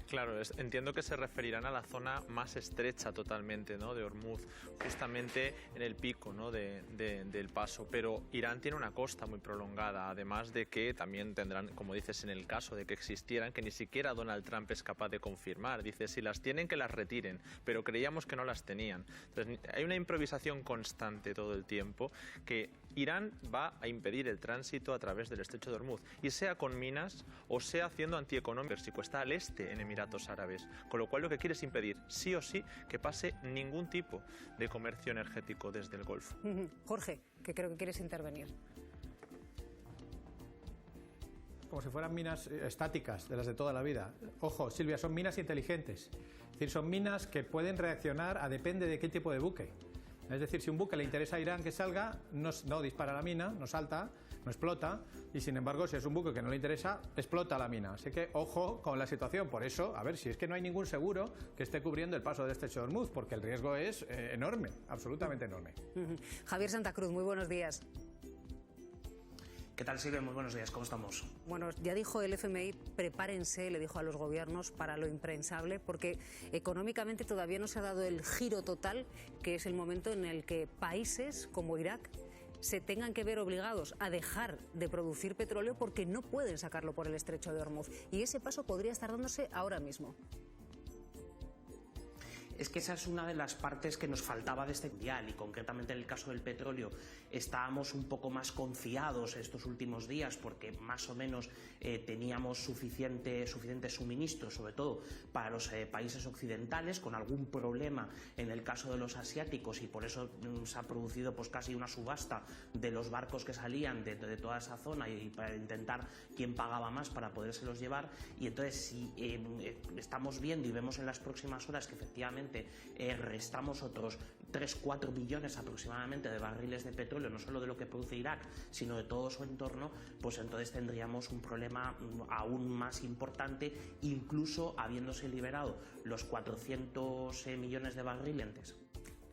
Claro, entiendo que se referirán a la zona más estrecha totalmente, ¿no?, de Hormuz, justamente en el pico, ¿no?, del paso. Pero Irán tiene una costa muy prolongada, además de que también tendrán, como dices, en el caso de que existieran, que ni siquiera Donald Trump es capaz de confirmar. Dice, si las tienen, que las retiren, pero creíamos que no las tenían. Entonces, hay una improvisación constante todo el tiempo, que Irán va a impedir el tránsito a través del estrecho de Hormuz, y sea con minas o sea haciendo antieconómico. Está al este en Emiratos Árabes, con lo cual lo que quiere es impedir sí o sí que pase ningún tipo de comercio energético desde el Golfo. Jorge, que creo que quieres intervenir. Como si fueran minas estáticas, de las de toda la vida. Ojo, Silvia, son minas inteligentes. Es decir, son minas que pueden reaccionar a depende de qué tipo de buque. Es decir, si un buque le interesa a Irán que salga, no dispara la mina, no salta, no explota, y sin embargo, si es un buque que no le interesa, explota la mina. Así que ojo con la situación. Por eso, a ver, si es que no hay ningún seguro que esté cubriendo el paso del estrecho de Hormuz, porque el riesgo es enorme, absolutamente enorme. Javier Santa Cruz, muy buenos días. ¿Qué tal, Silvia? Muy buenos días, ¿cómo estamos? Bueno, ya dijo el FMI, prepárense, le dijo a los gobiernos para lo impensable, porque económicamente todavía no se ha dado el giro total, que es el momento en el que países como Irak se tengan que ver obligados a dejar de producir petróleo porque no pueden sacarlo por el estrecho de Hormuz. Y ese paso podría estar dándose ahora mismo. Es que esa es una de las partes que nos faltaba de este mundial, y concretamente en el caso del petróleo estábamos un poco más confiados estos últimos días porque más o menos teníamos suficiente suministro, sobre todo para los países occidentales, con algún problema en el caso de los asiáticos, y por eso se ha producido pues casi una subasta de los barcos que salían de toda esa zona, y para intentar quién pagaba más para podérselos llevar. Y entonces si estamos viendo y vemos en las próximas horas que efectivamente restamos otros 3-4 billones aproximadamente de barriles de petróleo, no solo de lo que produce Irak, sino de todo su entorno, pues entonces tendríamos un problema aún más importante, incluso habiéndose liberado los 400 millones de barriles.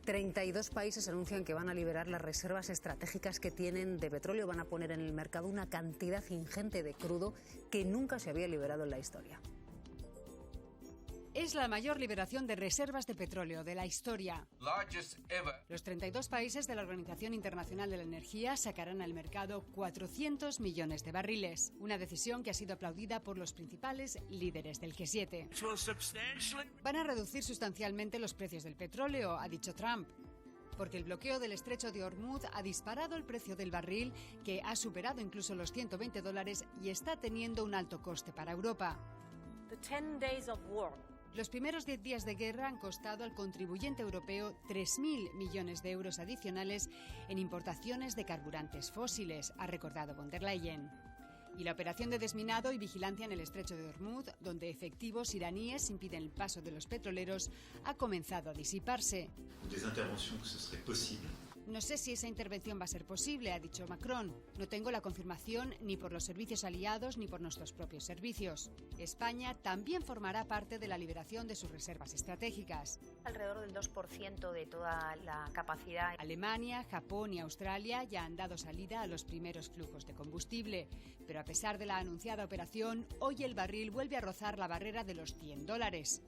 32 países anuncian que van a liberar las reservas estratégicas que tienen de petróleo, van a poner en el mercado una cantidad ingente de crudo que nunca se había liberado en la historia. Es la mayor liberación de reservas de petróleo de la historia. Los 32 países de la Organización Internacional de la Energía sacarán al mercado 400 millones de barriles, una decisión que ha sido aplaudida por los principales líderes del G7. Van a reducir sustancialmente los precios del petróleo, ha dicho Trump, porque el bloqueo del estrecho de Hormuz ha disparado el precio del barril, que ha superado incluso los $120 y está teniendo un alto coste para Europa. Los primeros 10 días de guerra han costado al contribuyente europeo 3.000 millones de euros adicionales en importaciones de carburantes fósiles, ha recordado von der Leyen. Y la operación de desminado y vigilancia en el estrecho de Hormuz, donde efectivos iraníes impiden el paso de los petroleros, ha comenzado a disiparse. No sé si esa intervención va a ser posible, ha dicho Macron. No tengo la confirmación ni por los servicios aliados ni por nuestros propios servicios. España también formará parte de la liberación de sus reservas estratégicas. Alrededor del 2% de toda la capacidad. Alemania, Japón y Australia ya han dado salida a los primeros flujos de combustible. Pero a pesar de la anunciada operación, hoy el barril vuelve a rozar la barrera de los $100.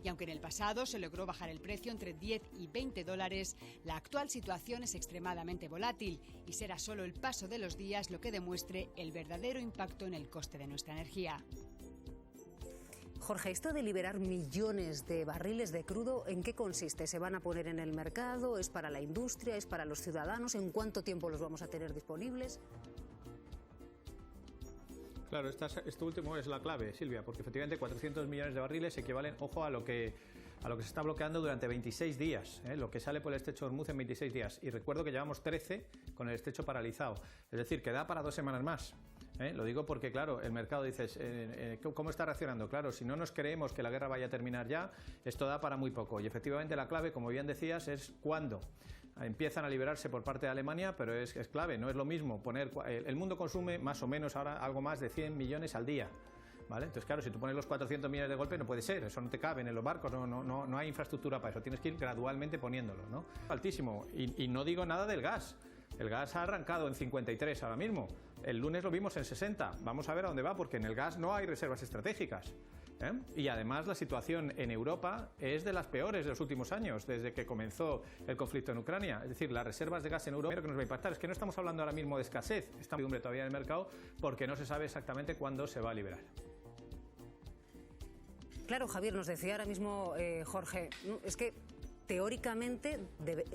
Y aunque en el pasado se logró bajar el precio entre $10 y $20, la actual situación es extremadamente volátil y será solo el paso de los días lo que demuestre el verdadero impacto en el coste de nuestra energía. Jorge, esto de liberar millones de barriles de crudo, ¿en qué consiste? ¿Se van a poner en el mercado? ¿Es para la industria? ¿Es para los ciudadanos? ¿En cuánto tiempo los vamos a tener disponibles? Claro, esto último es la clave, Silvia, porque efectivamente 400 millones de barriles equivalen, ojo, a lo que se está bloqueando durante 26 días, lo que sale por el estrecho de Hormuz en 26 días. Y recuerdo que llevamos 13 con el estrecho paralizado, es decir, que da para 2 semanas más. Lo digo porque, claro, el mercado, dices, ¿cómo está reaccionando? Claro, si no nos creemos que la guerra vaya a terminar ya, esto da para muy poco. Y efectivamente la clave, como bien decías, es cuándo. Empiezan a liberarse por parte de Alemania, pero es clave, no es lo mismo poner... El mundo consume más o menos ahora algo más de 100 millones al día, ¿vale? Entonces, claro, si tú pones los 400 millones de golpe no puede ser, eso no te cabe en los barcos, no hay infraestructura para eso, tienes que ir gradualmente poniéndolo, ¿no? Altísimo, y no digo nada del gas. El gas ha arrancado en 53 ahora mismo, el lunes lo vimos en 60, vamos a ver a dónde va, porque en el gas no hay reservas estratégicas. Y además la situación en Europa es de las peores de los últimos años, desde que comenzó el conflicto en Ucrania. Es decir, las reservas de gas en Europa, lo que nos va a impactar es que no estamos hablando ahora mismo de escasez, está incertidumbre todavía en el mercado porque no se sabe exactamente cuándo se va a liberar. Claro, Javier, nos decía ahora mismo Jorge, es que teóricamente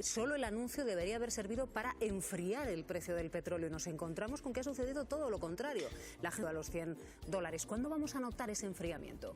solo el anuncio debería haber servido para enfriar el precio del petróleo y nos encontramos con que ha sucedido todo lo contrario, la gente a los $100. ¿Cuándo vamos a notar ese enfriamiento?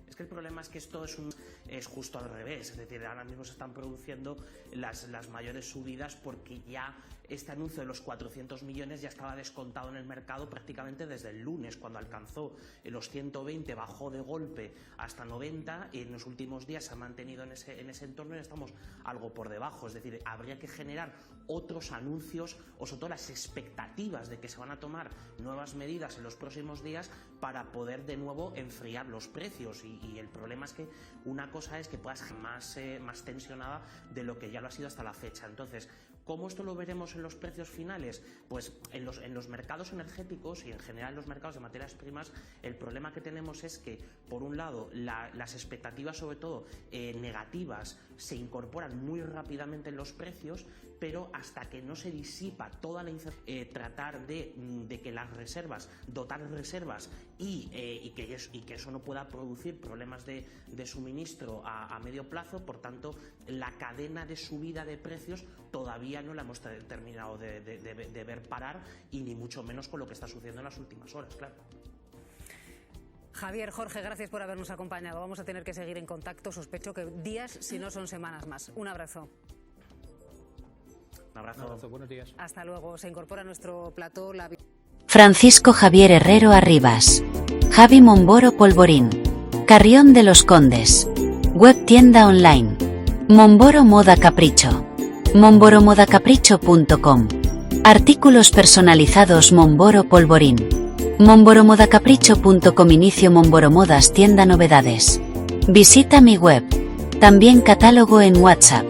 Es que el problema es que esto es justo al revés, es decir, ahora mismo se están produciendo las mayores subidas porque ya este anuncio de los 400 millones ya estaba descontado en el mercado prácticamente desde el lunes, cuando alcanzó los 120, bajó de golpe hasta 90 y en los últimos días se ha mantenido en ese entorno y estamos algo por debajo, es decir, habría que generar otros anuncios o sobre todo las expectativas de que se van a tomar nuevas medidas en los próximos días para poder de nuevo enfriar los precios y el problema es que una cosa es que puedas ser más tensionada de lo que ya lo ha sido hasta la fecha. Entonces, ¿cómo esto lo veremos en los precios finales? Pues en los mercados energéticos y en general en los mercados de materias primas, el problema que tenemos es que, por un lado, las expectativas, sobre todo negativas, se incorporan muy rápidamente en los precios, pero hasta que no se disipa toda la incertidumbre, tratar de que las reservas, dotar reservas y que eso no pueda producir problemas de suministro a medio plazo, por tanto, la cadena de subida de precios todavía no la hemos terminado de ver parar y ni mucho menos con lo que está sucediendo en las últimas horas, claro. Javier, Jorge, gracias por habernos acompañado. Vamos a tener que seguir en contacto, sospecho que días, si no son semanas más. Un abrazo. Un abrazo. Buenos días. Hasta luego. Se incorpora a nuestro plató la... Francisco Javier Herrero Arribas. Javi Momboro Polvorín. Carrión de los Condes. Web tienda online. Momboro Moda Capricho. momboromodacapricho.com. Artículos personalizados Momboro Polvorín. momboromodacapricho.com. Inicio Momboro Modas tienda novedades. Visita mi web. También catálogo en WhatsApp.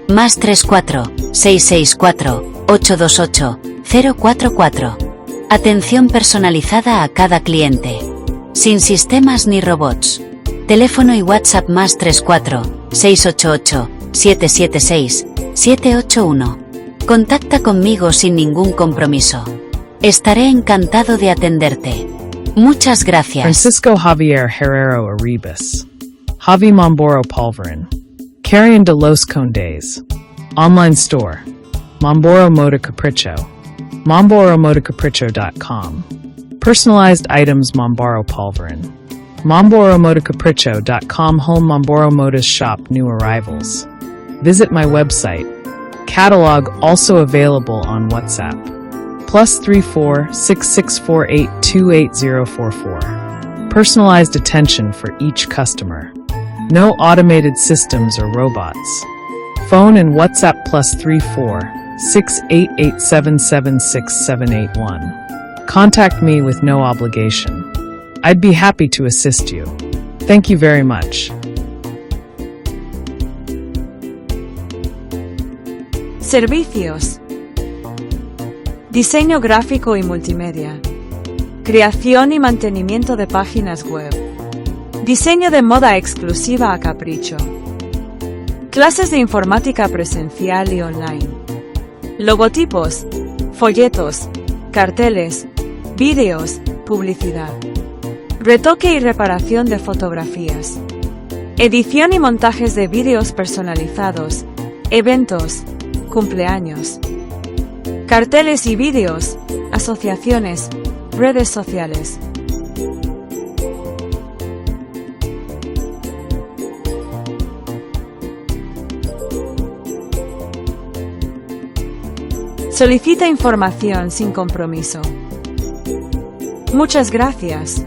+34 664 828 044. Atención personalizada a cada cliente. sin sistemas ni robots. Teléfono y WhatsApp más 34 688 776 781. Contacta conmigo sin ningún compromiso. Estaré encantado de atenderte. Muchas gracias. Francisco Javier Herrero Arribas. Javi Momboro Polvorin. Carrion de los Condes. Online store. Momboro Moda Capriccio. MomboroModaCapriccio.com. Personalized items Momboro Polvorin. MomboroModaCapriccio.com. Home Momboro Modas shop new arrivals. Visit my website. Catalog also available on WhatsApp. +34 6648 28044. Personalized attention for each customer. No automated systems or robots. Phone and WhatsApp +34 688776781. Contact me with no obligation. I'd be happy to assist you. Thank you very much. Servicios. Diseño gráfico y multimedia. Creación y mantenimiento de páginas web. Diseño de moda exclusiva a capricho. Clases de informática presencial y online. Logotipos, folletos, carteles, vídeos, publicidad. Retoque y reparación de fotografías. Edición y montajes de vídeos personalizados, eventos, cumpleaños. Carteles y vídeos, asociaciones, redes sociales. Solicita información sin compromiso. Muchas gracias.